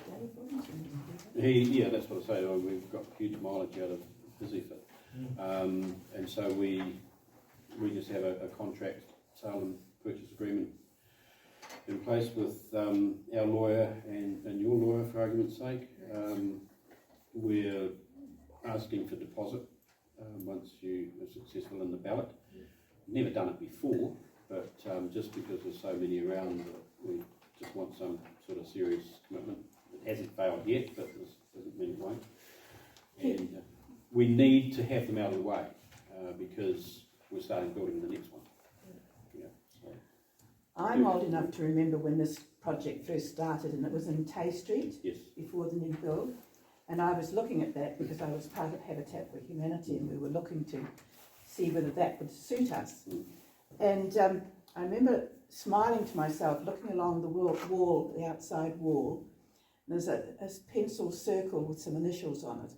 That's what I say, we've got huge mileage out of his effort. And so we just have a contract, sale and purchase agreement in place with our lawyer and your lawyer, for argument's sake. We're asking for deposit once you are successful in the ballot. Never done it before, but just because there's so many around, we just want some sort of serious commitment. It hasn't failed yet, but this doesn't mean it won't. And we need to have them out of the way because we're starting building the next one. I'm old enough to remember when this project first started, and it was in Tay Street, Yes. before the new build. And I was looking at that because I was part of Habitat for Humanity, and we were looking to see whether that would suit us. And I remember smiling to myself, looking along the wall, the outside wall. And there's a pencil circle with some initials on it.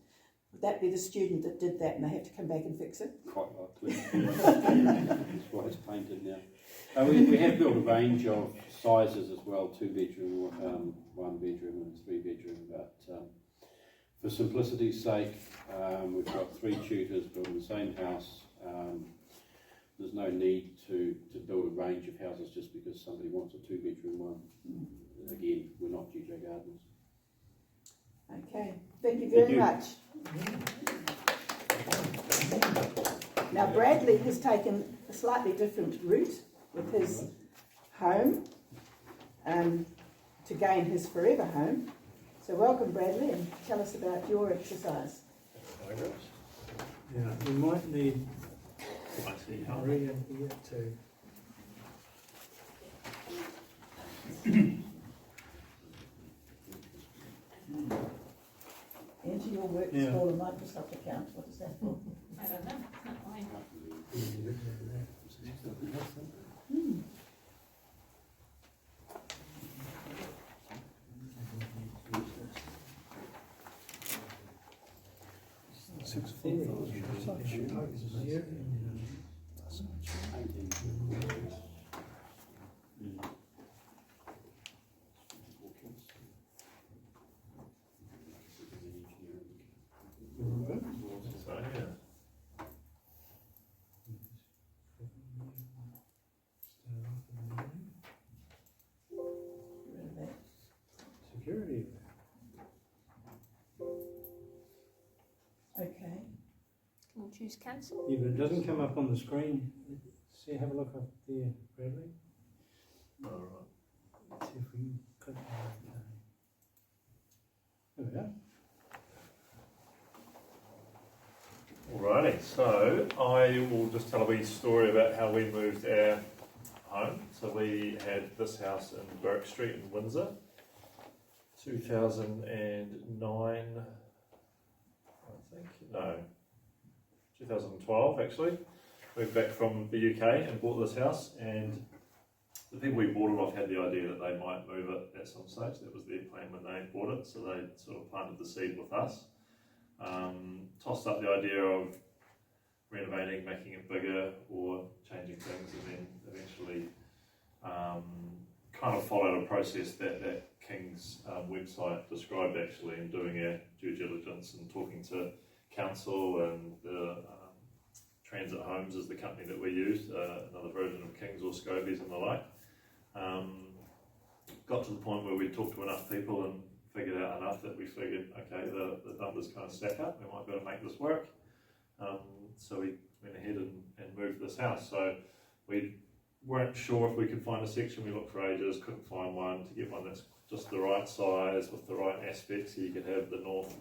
Would that be the student that did that, and they have to come back and fix it? Quite likely. That's why it's painted now. We have built a range of sizes as well, 2-bedroom, 1-bedroom and 3-bedroom, but for simplicity's sake, we've got 3 tutors building the same house. There's no need to build a range of houses just because somebody wants a 2-bedroom one. Again, we're not GJ Gardens. Okay, thank you very much. Now Bradley has taken a slightly different route with his home to gain his forever home. So welcome Bradley, and tell us about your exercise. Yeah, we might need Maria here too. Enter your work call a Microsoft account. What is that for? I don't know, it's not mine. Security. Okay. Can we choose cancel? Yeah, but it doesn't come up on the screen. See, have a look up there, Bradley. Alright. Let's see if we can click on that. There we go. Alrighty, so I will just tell a wee story about how we moved our home. So we had this house in Burke Street in Windsor, 2009, 2012 actually. Moved back from the UK and bought this house, and the people we bought it off had the idea that they might move it at some stage. That was their plan when they bought it, so they sort of planted the seed with us. Tossed up the idea of renovating, making it bigger or changing things, and then eventually kind of followed a process that King's website described actually, in doing our due diligence and talking to council and the Transit Homes is the company that we used, another version of King's or Scobie's and the like. Got to the point where we talked to enough people and figured out enough that we figured, okay, the numbers kind of stack up, we might be able to make this work. So we went ahead and moved this house. So we weren't sure if we could find a section. We looked for ages, couldn't find one. To get one that's just the right size with the right aspects so you could have the north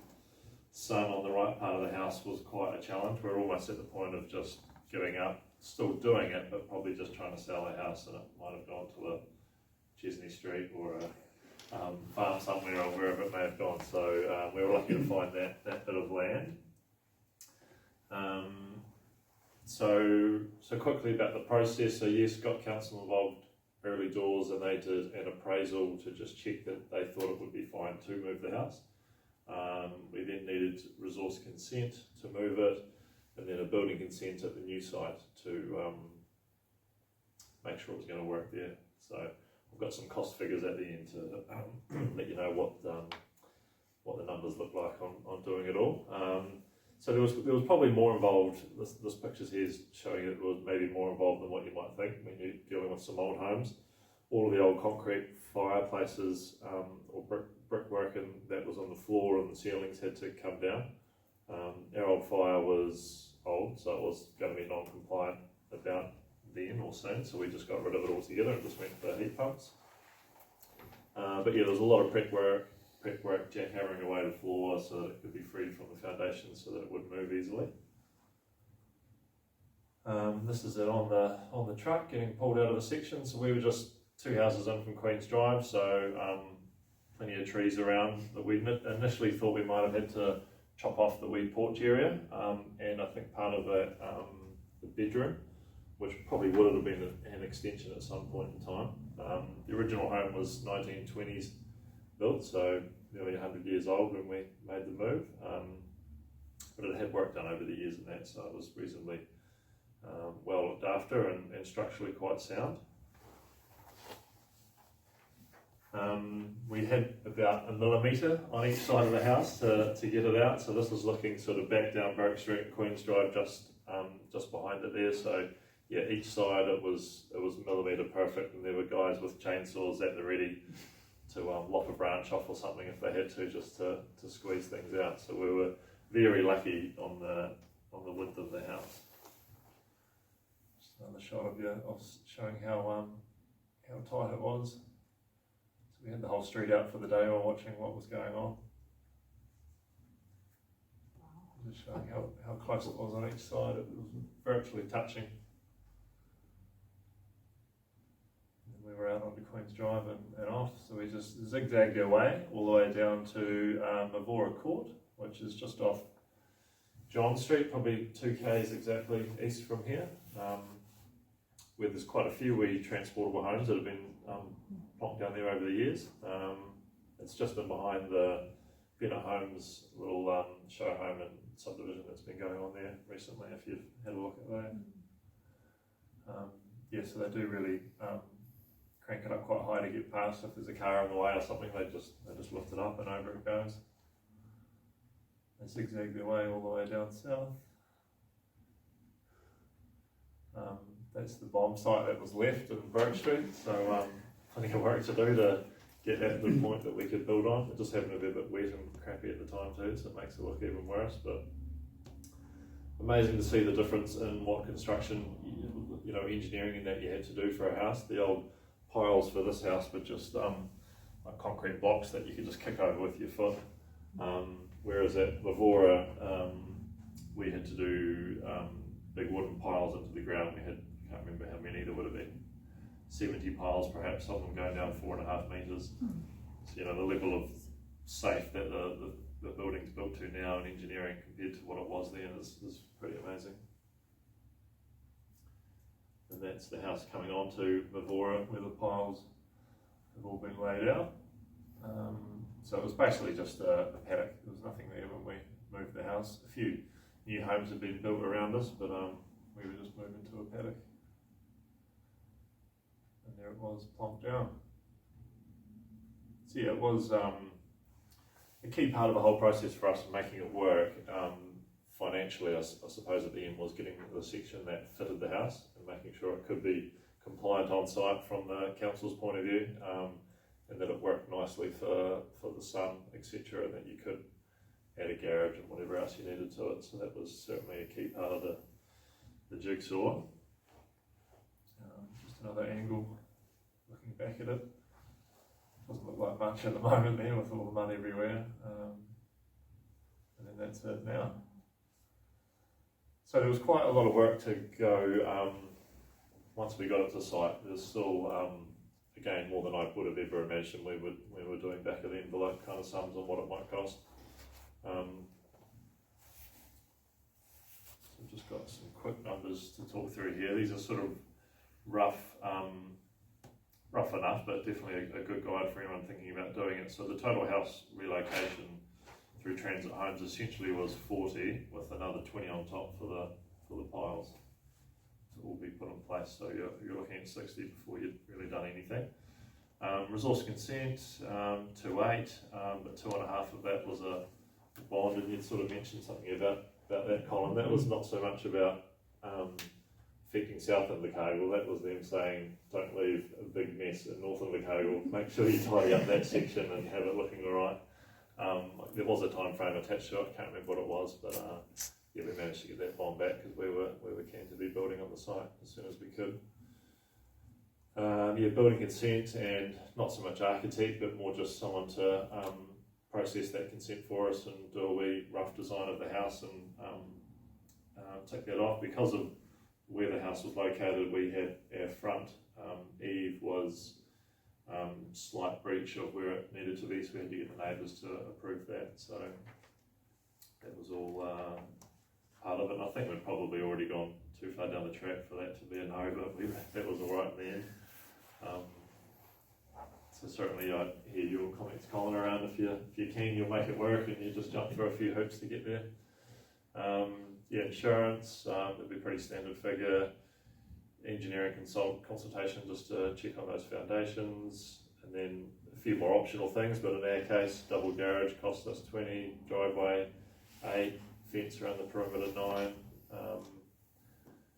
sun on the right part of the house was quite a challenge. We're almost at the point of just giving up, still doing it, but probably just trying to sell a house, and it might have gone to a Chesney Street or a farm somewhere or wherever it may have gone. So we were lucky to find that bit of land. So quickly about the process. So yes, got council involved early doors, and they did an appraisal to just check that they thought it would be fine to move the house. We then needed resource consent to move it, and then a building consent at the new site to make sure it was going to work there. So I've got some cost figures at the end to let you know what the numbers look like on doing it all. So there was probably more involved. This pictures here is showing it was maybe more involved than what you might think when you're dealing with some old homes. All of the old concrete fireplaces or brickwork and that was on the floor, and the ceilings had to come down. Our old fire was old, so it was going to be non-compliant about then or soon, so we just got rid of it altogether and just went for heat pumps. But yeah, there was a lot of prep work, jackhammering away the floor so that it could be freed from the foundation so that it wouldn't move easily. This is it on the truck getting pulled out of the section. So we were just 2 houses in from Queen's Drive, so plenty of trees around that we initially thought we might have had to chop off the weed porch area, and I think part of that the bedroom, which probably would have been an extension at some point in time. The original home was 1920s built, so nearly 100 years old when we made the move, but it had work done over the years and that, so it was reasonably well looked after and structurally quite sound. We had about 1 millimetre on each side of the house to get it out, so this was looking sort of back down Burke Street and Queen's Drive, just behind it there. So yeah, each side it was millimetre perfect, and there were guys with chainsaws at the ready to lop a branch off or something if they had to, just to squeeze things out. So we were very lucky on the width of the house. Just another shot of showing how tight it was. So we had the whole street out for the day while watching what was going on. Just showing how close it was on each side. It was virtually touching. We were out onto Queen's Drive and off, so we just zigzagged our way all the way down to Mavora Court, which is just off John Street, probably 2 k's exactly east from here, where there's quite a few wee transportable homes that have been plonked down there over the years. It's just in behind the Bennett Homes little show home and subdivision that's been going on there recently, if you've had a look at that. Yeah, so they do really crank it up quite high to get past. If there's a car in the way or something, they just lift it up and over it goes. They zigzag their way all the way down south. That's the bomb site that was left in Burke Street, so plenty of work to do to get that to the point that we could build on. It just happened to be a bit wet and crappy at the time too, so it makes it look even worse. But amazing to see the difference in what construction, engineering in that you had to do for a house. The old piles for this house were just like concrete blocks that you could just kick over with your foot. Whereas at Mavora, we had to do big wooden piles into the ground. We had, I can't remember how many, there would have been 70 piles perhaps, some of them going down 4.5 metres. So the level of safe that the building's built to now in engineering compared to what it was then is pretty amazing. And that's the house coming on to Mavora, where the piles have all been laid out. So it was basically just a paddock. There was nothing there when we moved the house. A few new homes had been built around us, but we were just moving to a paddock. And there it was, plonked down. it was a key part of the whole process for us making it work. Financially, I suppose at the end was getting the section that fitted the house and making sure it could be compliant on site from the council's point of view, and that it worked nicely for the sun, etc., and that you could add a garage and whatever else you needed to it. So that was certainly a key part of the jigsaw. Just another angle, looking back at it. Doesn't look like much at the moment there with all the mud everywhere. And then that's it now. So there was quite a lot of work to go once we got it to site. There's still, again, more than I would have ever imagined we were doing back of the envelope kind of sums on what it might cost. So I've just got some quick numbers to talk through here. These are sort of rough enough, but definitely a good guide for anyone thinking about doing it. So the total house relocation through Transit Homes essentially was 40, with another 20 on top for the piles to all be put in place. So you're looking at 60 before you'd really done anything. Resource consent 2.8, but 2.5 of that was a bond, and you'd sort of mentioned something about that, Colin. That was not so much about affecting South Invercargill. That was them saying, don't leave a big mess in North Invercargill. Make sure you tidy up that section and have it looking all right. There was a time frame attached to it. I can't remember what it was, but yeah, we managed to get that bond back because we were keen to be building on the site as soon as we could. Yeah, building consent, and not so much architect, but more just someone to process that consent for us and do a wee rough design of the house and take that off. Because of where the house was located, we had our front eave was slight breach of where it needed to be, so we had to get the neighbours to approve that. So that was all part of it. And I think we'd probably already gone too far down the track for that to be a no, but that was all right in the end. So certainly I hear your comments, Colin, around if you're keen, you'll make it work, and you just jump through a few hoops to get there. Yeah, insurance, it'd be a pretty standard figure. Engineering consultation just to check on those foundations, and then a few more optional things, but in our case, double garage cost us 20, driveway 8, fence around the perimeter 9.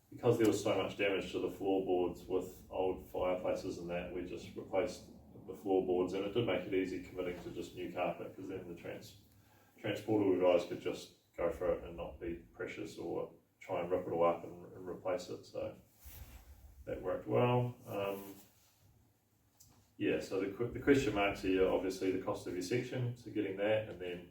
Because there was so much damage to the floorboards with old fireplaces and that, we just replaced the floorboards, and it did make it easy committing to just new carpet, because then the transportable guys could just go for it and not be precious or try and rip it all up and replace it. So that worked well. Yeah, so the question marks here are obviously the cost of your section, so getting that, and then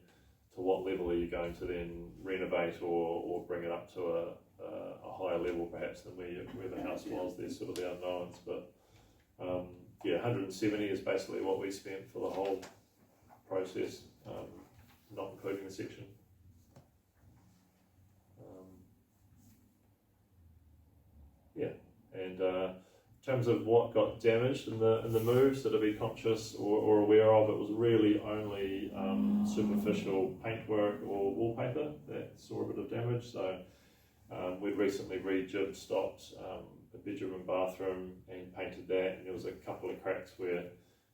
to what level are you going to then renovate or bring it up to a higher level perhaps than where the house was. There's sort of the unknowns, but yeah, 170 is basically what we spent for the whole process, not including the section. Yeah, and in terms of what got damaged in the move, so to be conscious or aware of, it was really only superficial paintwork or wallpaper that saw a bit of damage. So we'd recently re-jibbed, stopped a bedroom and bathroom and painted that, and there was a couple of cracks where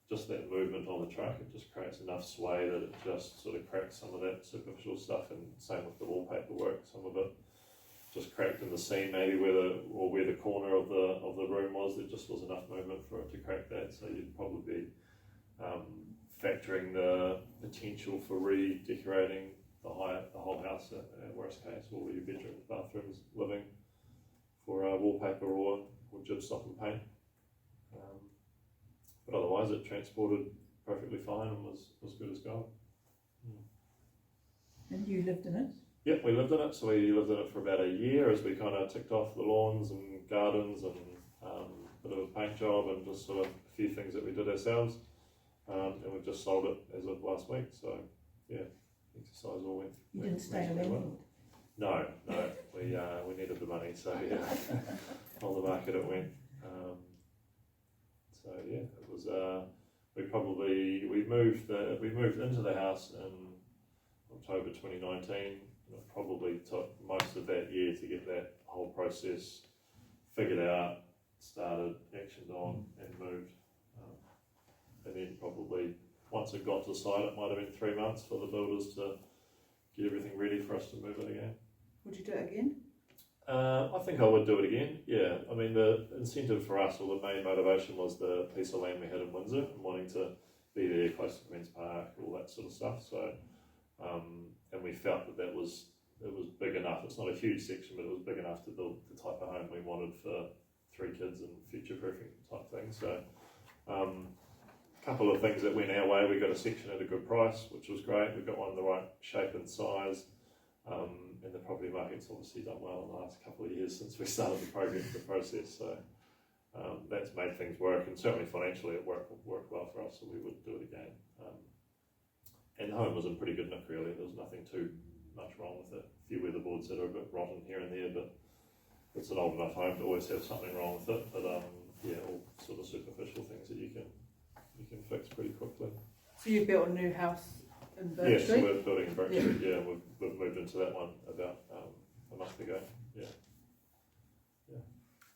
just that movement on the truck, it just creates enough sway that it just sort of cracks some of that superficial stuff, and same with the wallpaper work, some of it just cracked in the seam maybe where the corner of the room was. There just was enough movement for it to crack that, so you'd probably be factoring the potential for redecorating the whole house at worst case, all your bedrooms, bathrooms, living, for wallpaper or gypsum and paint. But otherwise it transported perfectly fine and was good as gold. And you lived in it? Yep, we lived in it. So we lived in it for about a year as we kind of ticked off the lawns and gardens and a bit of a paint job and just sort of a few things that we did ourselves. And we've just sold it as of last week. So yeah, exercise all went. You didn't stay in England? No, we needed the money, so yeah, on the market it went. So yeah, it was. We moved into the house in October 2019. And it probably took most of that year to get that whole process figured out, started, actioned on, and moved. And then probably once it got to the site, it might have been 3 months for the builders to get everything ready for us to move it again. Would you do it again? I think I would do it again, yeah. I mean, the incentive for us, or the main motivation, was the piece of land we had in Windsor and wanting to be there close to Queen's Park, all that sort of stuff. So, and we felt that it was big enough. It's not a huge section, but it was big enough to build the type of home we wanted for 3 kids and future-proofing type thing. So, a couple of things that went our way. We got a section at a good price, which was great. We got one in the right shape and size. And the property market's obviously done well in the last couple of years since we started the process. So that's made things work, and certainly financially it worked well for us, so we would do it again. And the home was in pretty good nick, really. There was nothing too much wrong with it. A few weatherboards that are a bit rotten here and there, but it's an old enough home to always have something wrong with it. But yeah, all sort of superficial things that you can fix pretty quickly. So you built a new house in Burke Yes, Street? we're building in Burke Street, yeah. We've moved into that one about a month ago, yeah.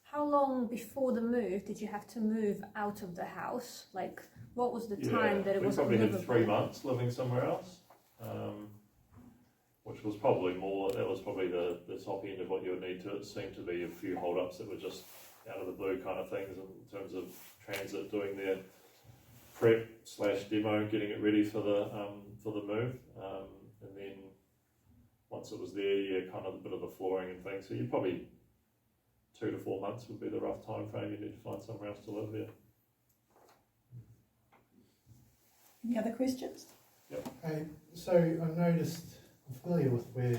How long before the move did you have to move out of the house? Like, what was the time that it was we probably unlivable? had 3 months living somewhere else, which was probably more. That was probably the top end of what you would need to. It seemed to be a few hold-ups that were just out of the blue kind of things in terms of transit doing their prep/demo, getting it ready for the move, and then once it was there, kind of a bit of the flooring and things. So you probably 2 to 4 months would be the rough time frame. You need to find somewhere else to live there. Any other questions? So I noticed, I'm familiar with where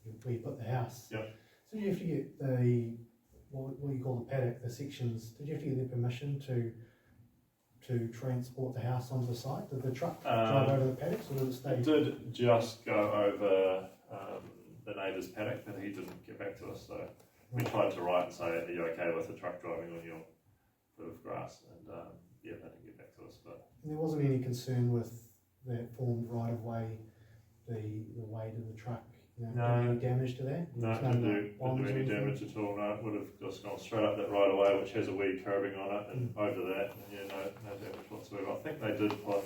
you put the house. Yep. So did you have to get the, what you call the paddock, the sections, did you have to get their permission to transport the house onto the site? Did the truck drive over the paddocks, or did it stay? It did just go over the neighbour's paddock, but he didn't get back to us. So we tried to write and say, "Are you okay with the truck driving on your bit of grass?" And yeah, they didn't get back to us. But There wasn't any concern with that formed right of way, the weight of the truck, doing any damage to that? no, it didn't do any damage at all. No, it would have just gone straight up that right of way, which has a wee curbing on it, and over that, and yeah, no damage whatsoever. I think they did put,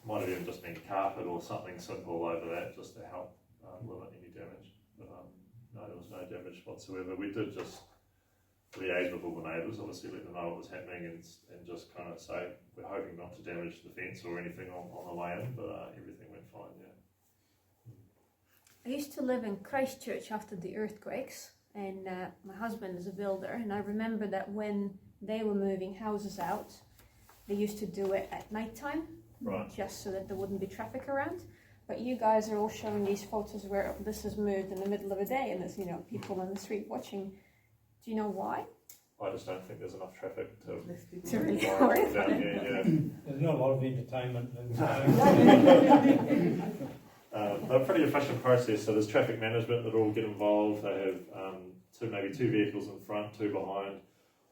might have even just been carpet or something simple over that, just to help limit any damage. But no, there was no damage whatsoever. We did just liaise with all the neighbours, obviously let them know what was happening, and just kind of say we're hoping not to damage the fence or anything on the way in, but everything went fine, yeah. I used to live in Christchurch after the earthquakes, and my husband is a builder, and I remember that when they were moving houses out, they used to do it at night time, Right. just so that there wouldn't be traffic around. But you guys are all showing these photos where this is moved in the middle of the day, and there's people on the street watching. Do you know why? I just don't think there's enough traffic to really warrant down here, yeah. There's not a lot of entertainment. They're a pretty efficient process, so there's traffic management that all get involved. They have maybe 2 vehicles in front, 2 behind.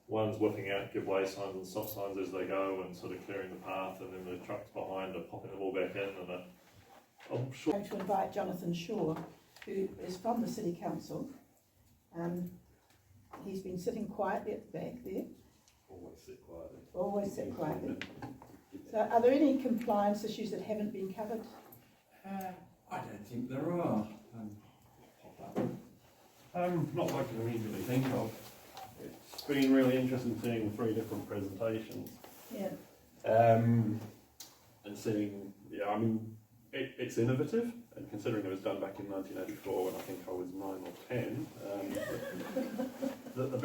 One's whipping out give way signs and stop signs as they go and sort of clearing the path, and then the trucks behind are popping them all back in. And I'm sure. I'm going to invite Jonathan Shaw, who is from the City Council. He's been sitting quietly at the back there. Always sit quietly. Always sit quietly. So are there any compliance issues that haven't been covered? I don't think there are. Not that I can immediately think of. It's been really interesting seeing 3 different presentations. Yeah. And seeing, I mean, it's innovative, and considering it was done back in 1984 when I think I was 9 or 10, the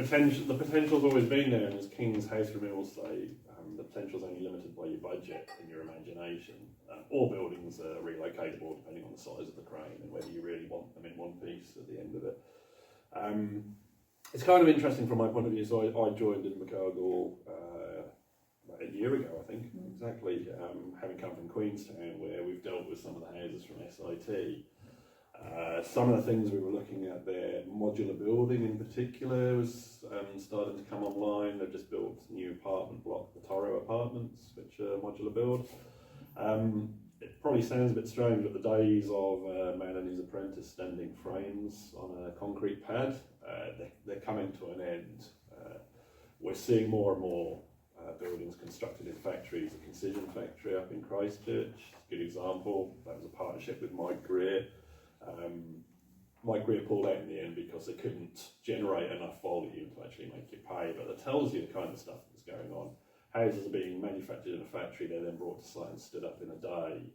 potential's always been there, and as King's House Renewals say, the potential's only limited by your budget and your imagination. All buildings are relocatable depending on the size of the crane and whether you really want them in one piece at the end of it. It's kind of interesting from my point of view. So I joined in Invercargill about a year ago, I think, exactly, having come from Queenstown, where we've dealt with some of the houses from SIT. Some of the things we were looking at there, modular building in particular, was starting to come online. They've just built a new apartment block, the Toro Apartments, which are modular build. It probably sounds a bit strange, but the days of a man and his apprentice standing frames on a concrete pad, they're coming to an end. We're seeing more and more buildings constructed in factories. A Concision factory up in Christchurch, good example. That was a partnership with Mike Greer. Mike Greer pulled out in the end because they couldn't generate enough volume to actually make it pay, but that tells you the kind of stuff that's going on. Houses are being manufactured in a factory, they're then brought to site and stood up in a day.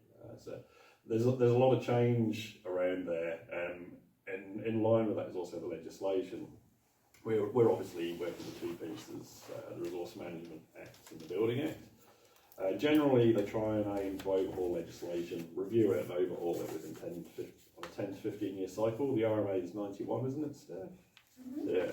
So there's a lot of change around there, and in line with that is also the legislation. We're obviously working with two pieces, the Resource Management Act and the Building Act. Generally, they try and aim to overhaul legislation, review it and overhaul it within 10 to 15 year cycle. The RMA is 91, isn't it, Steph? Mm-hmm. Yeah,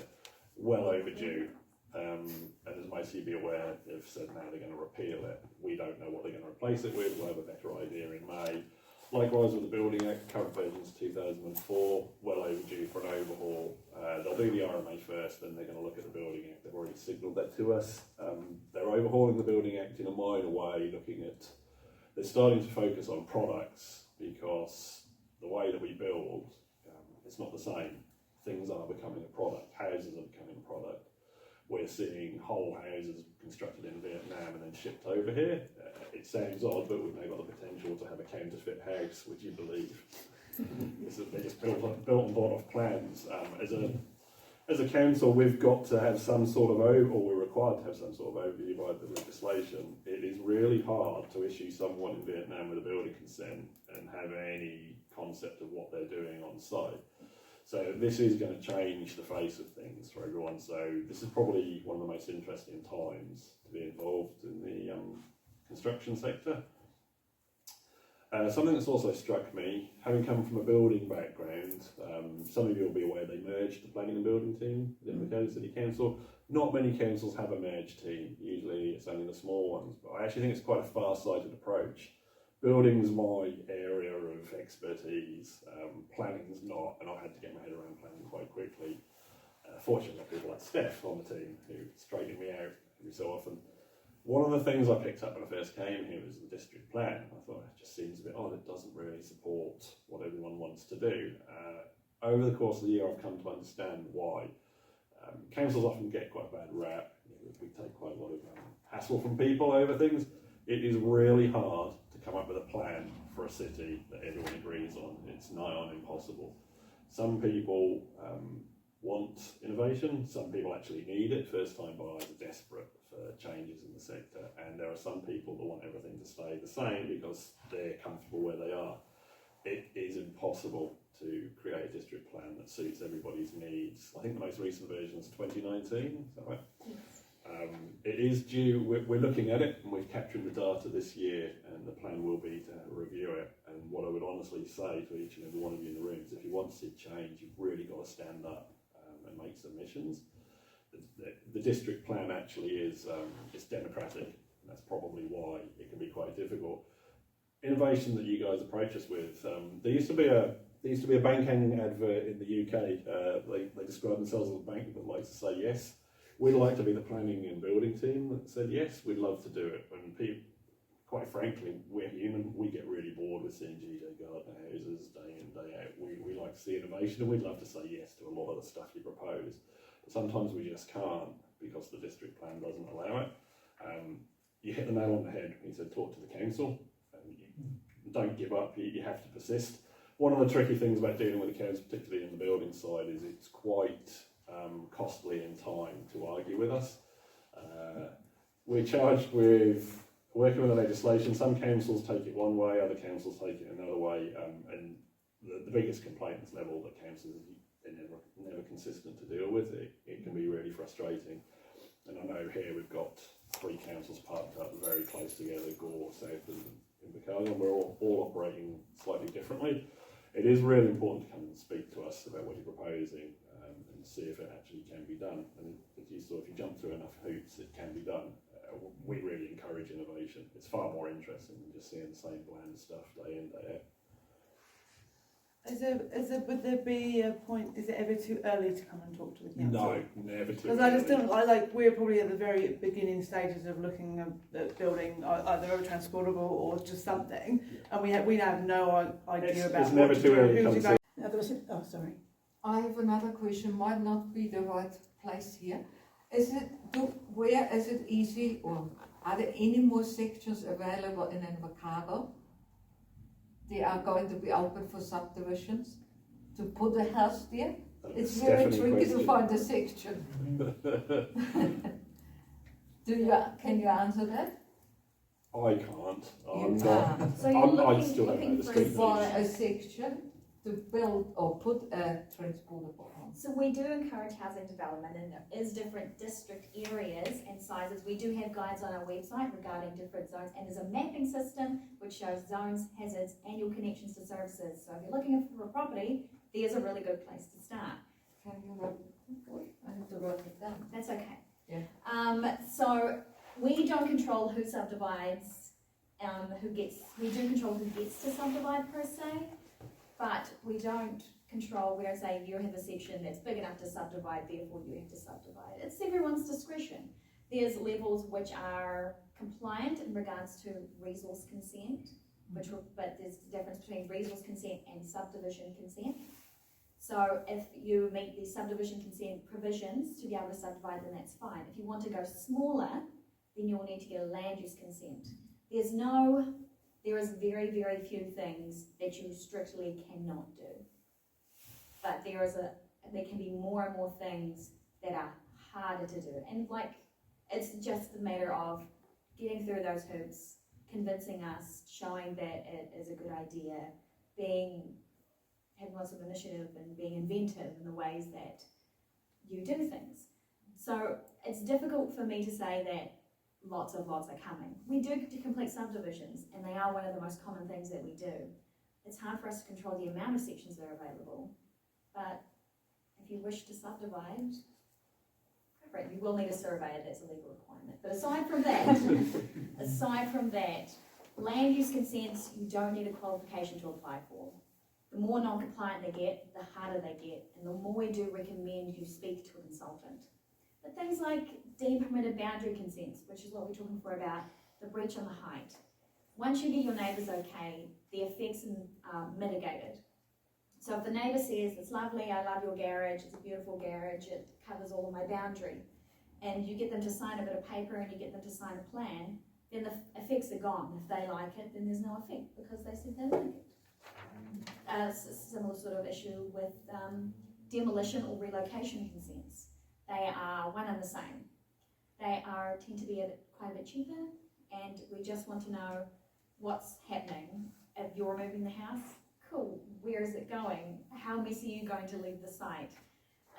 well overdue. And as most of you be aware, they've said now they're going to repeal it. We don't know what they're going to replace it with. We'll have a better idea in May. Likewise with the Building Act, current version's 2004, well overdue for an overhaul. They'll do the RMA first, then they're going to look at the Building Act. They've already signalled that to us. They're overhauling the Building Act in a minor way, they're starting to focus on products, because the way that we build, it's not the same. Things are becoming a product, houses are becoming a product. We're seeing whole houses constructed in Vietnam and then shipped over here. It sounds odd, but we've now got the potential to have a counterfeit house, would you believe? They're just built and bought off plans. As a council, we've got to have some sort of or we're required to have some sort of overview by the legislation. It is really hard to issue someone in Vietnam with a building consent and have any concept of what they're doing on site. So this is going to change the face of things for everyone. So this is probably one of the most interesting times to be involved in the construction sector. Something that's also struck me, having come from a building background, some of you will be aware they merged the planning and building team within the City Council. Not many councils have a merged team. Usually it's only the small ones, but I actually think it's quite a far-sighted approach. Building's my area of expertise, planning's not, and I've had to get my head around planning quite quickly. Fortunately, I've got people like Steph on the team who straighten me out every so often. One of the things I picked up when I first came here was the district plan. I thought it just seems a bit odd, it doesn't really support what everyone wants to do. Over the course of the year, I've come to understand why. Councils often get quite a bad rap. We take quite a lot of hassle from people over things. It is really hard to come up with a plan for a city that everyone agrees on. It's nigh on impossible. Some people want innovation, some people actually need it. First time buyers are desperate for changes in the sector, and there are some people that want everything to stay the same because they're comfortable where they are. It is impossible to create a district plan that suits everybody's needs. I think the most recent version is 2019, is that right? Yes. It is due, we're looking at it, and we've captured the data this year, and the plan will be to review it. And what I would honestly say to each and every one of you in the room is if you want to see change, you've really got to stand up and make submissions. The district plan actually is it's democratic, and that's probably why it can be quite difficult. Innovation that you guys approach us with, there used to be a banking advert in the UK. They describe themselves as a bank that likes to say yes. We'd like to be the planning and building team that said yes, we'd love to do it. And people, quite frankly, we're human, we get really bored with seeing GJ Gardner houses day in, day out. We like to see innovation, and we'd love to say yes to a lot of the stuff you propose. But sometimes we just can't because the district plan doesn't allow it. You hit the nail on the head when you said talk to the council. You don't give up, you have to persist. One of the tricky things about dealing with the council, particularly in the building side, is it's quite costly in time to argue with us. We're charged with working with the legislation. Some councils take it one way, other councils take it another way, and the biggest complaint is level that councils are never consistent to deal with. It can be really frustrating. And I know here we've got 3 councils parked up very close together, Gore, South and Invercargill, and we're all operating slightly differently. It is really important to come and speak to us about what you're proposing and see if it actually can be done. And if you jump through enough hoops, it can be done. We really encourage innovation. It's far more interesting than just seeing the same bland stuff day in, day out. Would there be a point, is it ever too early to come and talk to the council? No, never too Because I just don't, we're probably at the very beginning stages of looking at building either a transportable or just something, and we have no idea about it's never too early to come. Now, there was sorry. I have another question, might not be the right place here. Where is it easy, or are there any more sections available in Avocado? They are going to be open for subdivisions to put a house there? It's very tricky to find a section. Can you answer that? I can't. You can't. So you're I still don't know looking the for street To buy names. a section to build or put a transportable on. So we do encourage housing development, and there is different district areas and sizes. We do have guides on our website regarding different zones, and there's a mapping system which shows zones, hazards, and your connections to services. So if you're looking for a property, there's a really good place to start. Can you write? I have to write it down. That's okay. Yeah. So we don't control who subdivides, we do control who gets to subdivide per se, but we don't say you have a section that's big enough to subdivide, therefore you have to subdivide. It's everyone's discretion. There's levels which are compliant in regards to resource consent, but there's a difference between resource consent and subdivision consent. So if you meet the subdivision consent provisions to be able to subdivide, then that's fine. If you want to go smaller, then you'll need to get a land use consent. There is very, very few things that you strictly cannot do. But there can be more and more things that are harder to do. And it's just a matter of getting through those hoops, convincing us, showing that it is a good idea, having lots of initiative and being inventive in the ways that you do things. So it's difficult for me to say that lots are coming. We do complete subdivisions, and they are one of the most common things that we do. It's hard for us to control the amount of sections that are available, but if you wish to subdivide, go for it. You will need a surveyor, that's a legal requirement. But aside from that, land use consents, you don't need a qualification to apply for. The more non-compliant they get, the harder they get, and the more we do recommend you speak to a consultant. But things like deemed permitted boundary consents, which is what we're talking for about the breach on the height. Once you get your neighbours okay, the effects are mitigated. So if the neighbour says, it's lovely, I love your garage, it's a beautiful garage, it covers all of my boundary, and you get them to sign a bit of paper and you get them to sign a plan, then the effects are gone. If they like it, then there's no effect because they said they like it. It's a similar sort of issue with demolition or relocation consents. They are one and the same. They tend to be quite a bit cheaper, and we just want to know what's happening. If you're removing the house, cool, where is it going? How messy are you going to leave the site?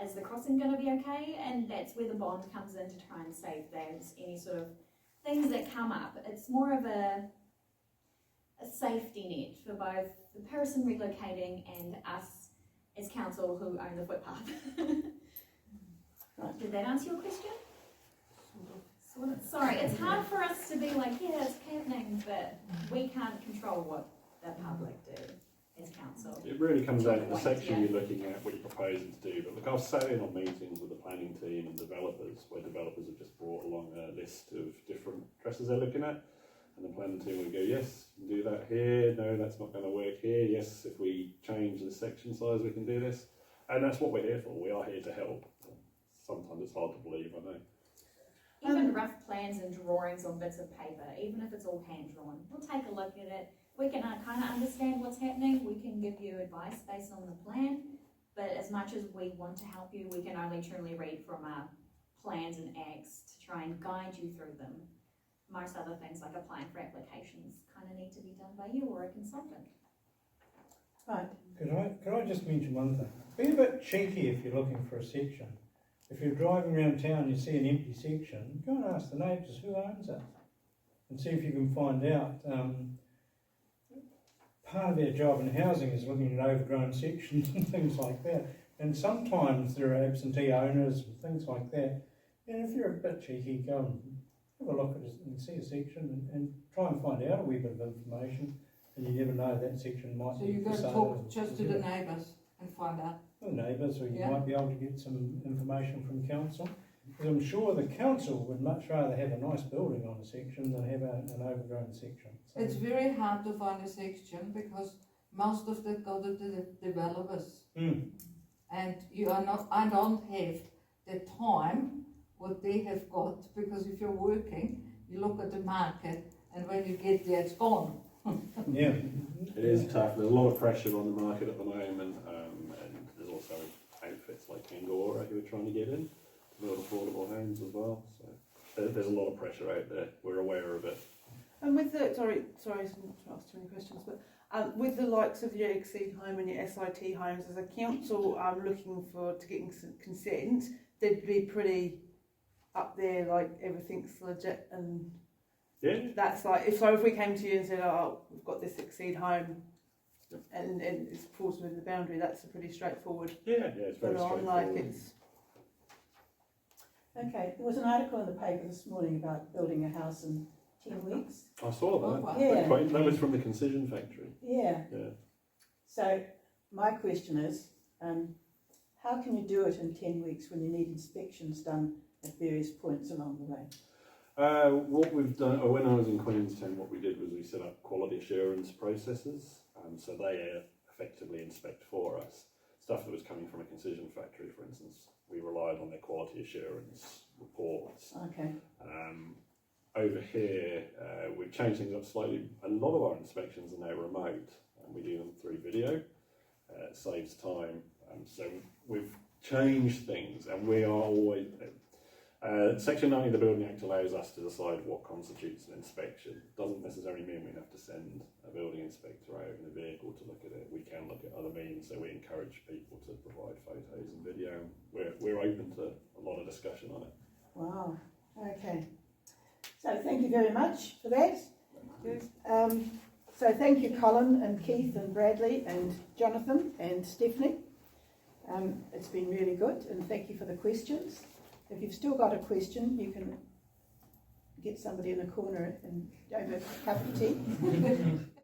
Is the crossing going to be okay? And that's where the bond comes in to try and save those, any sort of things that come up. It's more of a safety net for both the person relocating and us as council who own the footpath. Did that answer your question? Sort of. Sorry, it's hard for us to be like, yeah, it's happening, but we can't control what the public do as council. It really comes down to the section you're looking at, what you're proposing to do. But look, I've sat in on meetings with the planning team and developers, where developers have just brought along a list of different addresses they're looking at. And the planning team would go, yes, we can do that here. No, that's not going to work here. Yes, if we change the section size, we can do this. And that's what we're here for. We are here to help. Sometimes it's hard to believe, I know. Even rough plans and drawings on bits of paper, even if it's all hand-drawn, we'll take a look at it. We can kind of understand what's happening. We can give you advice based on the plan. But as much as we want to help you, we can only truly read from our plans and acts to try and guide you through them. Most other things like applying for applications kind of need to be done by you or a consultant. Right. Could I just mention one thing? Be a bit cheeky if you're looking for a section. If you're driving around town and you see an empty section, go and ask the neighbours who owns it, and see if you can find out. Part of our job in housing is looking at overgrown sections and things like that. And sometimes there are absentee owners and things like that. And if you're a bit cheeky, go and have a look at it and see a section and try and find out a wee bit of information. And you never know, that section might So be you for go sale. talk just to the neighbours and find out. The neighbours, or you Yeah. might be able to get some information from council. Because I'm sure the council would much rather have a nice building on a section than have an overgrown section. So It's very hard to find a section because most of them go to the developers. And I don't have the time what they have got, because if you're working, you look at the market, and when you get there, it's gone. Yeah. It is tough. There's a lot of pressure on the market at the moment, and there's also outfits like Angora who are trying to get in to build affordable homes as well. So there's a lot of pressure out there. We're aware of it. And with the, sorry to ask too many questions, but with the likes of your Exceed Home and your SIT homes, as a council looking to get consent, they'd be pretty up there, like everything's legit, and that's like, if we came to you and said, oh, we've got this Exceed Home, and it falls within the boundary, that's a pretty straightforward. It's very straightforward. Like it's. Okay, there was an article in the paper this morning about building a house in 10 weeks. I saw that. Oh, wow. Yeah. That was from the Concision factory. Yeah. Yeah. So my question is, how can you do it in 10 weeks when you need inspections done at various points along the way? What we've done, when I was in Queenstown, what we did was we set up quality assurance processes, so they effectively inspect for us. Stuff that was coming from a Concision factory, for instance, we relied on their quality assurance reports. Okay. Over here, we've changed things up slightly. A lot of our inspections are now remote, and we do them through video. It saves time. So we've changed things, and we are always... Section 90 of the Building Act allows us to decide what constitutes an inspection. Doesn't necessarily mean we have to send a building inspector out in a vehicle to look at it. We can look at other means, so we encourage people to provide photos and video. We're open to a lot of discussion on it. Wow. Okay. So thank you very much for that. So thank you, Colin and Keith and Bradley and Jonathan and Stephanie. It's been really good, and thank you for the questions. If you've still got a question, you can get somebody in a corner and over a cup of tea.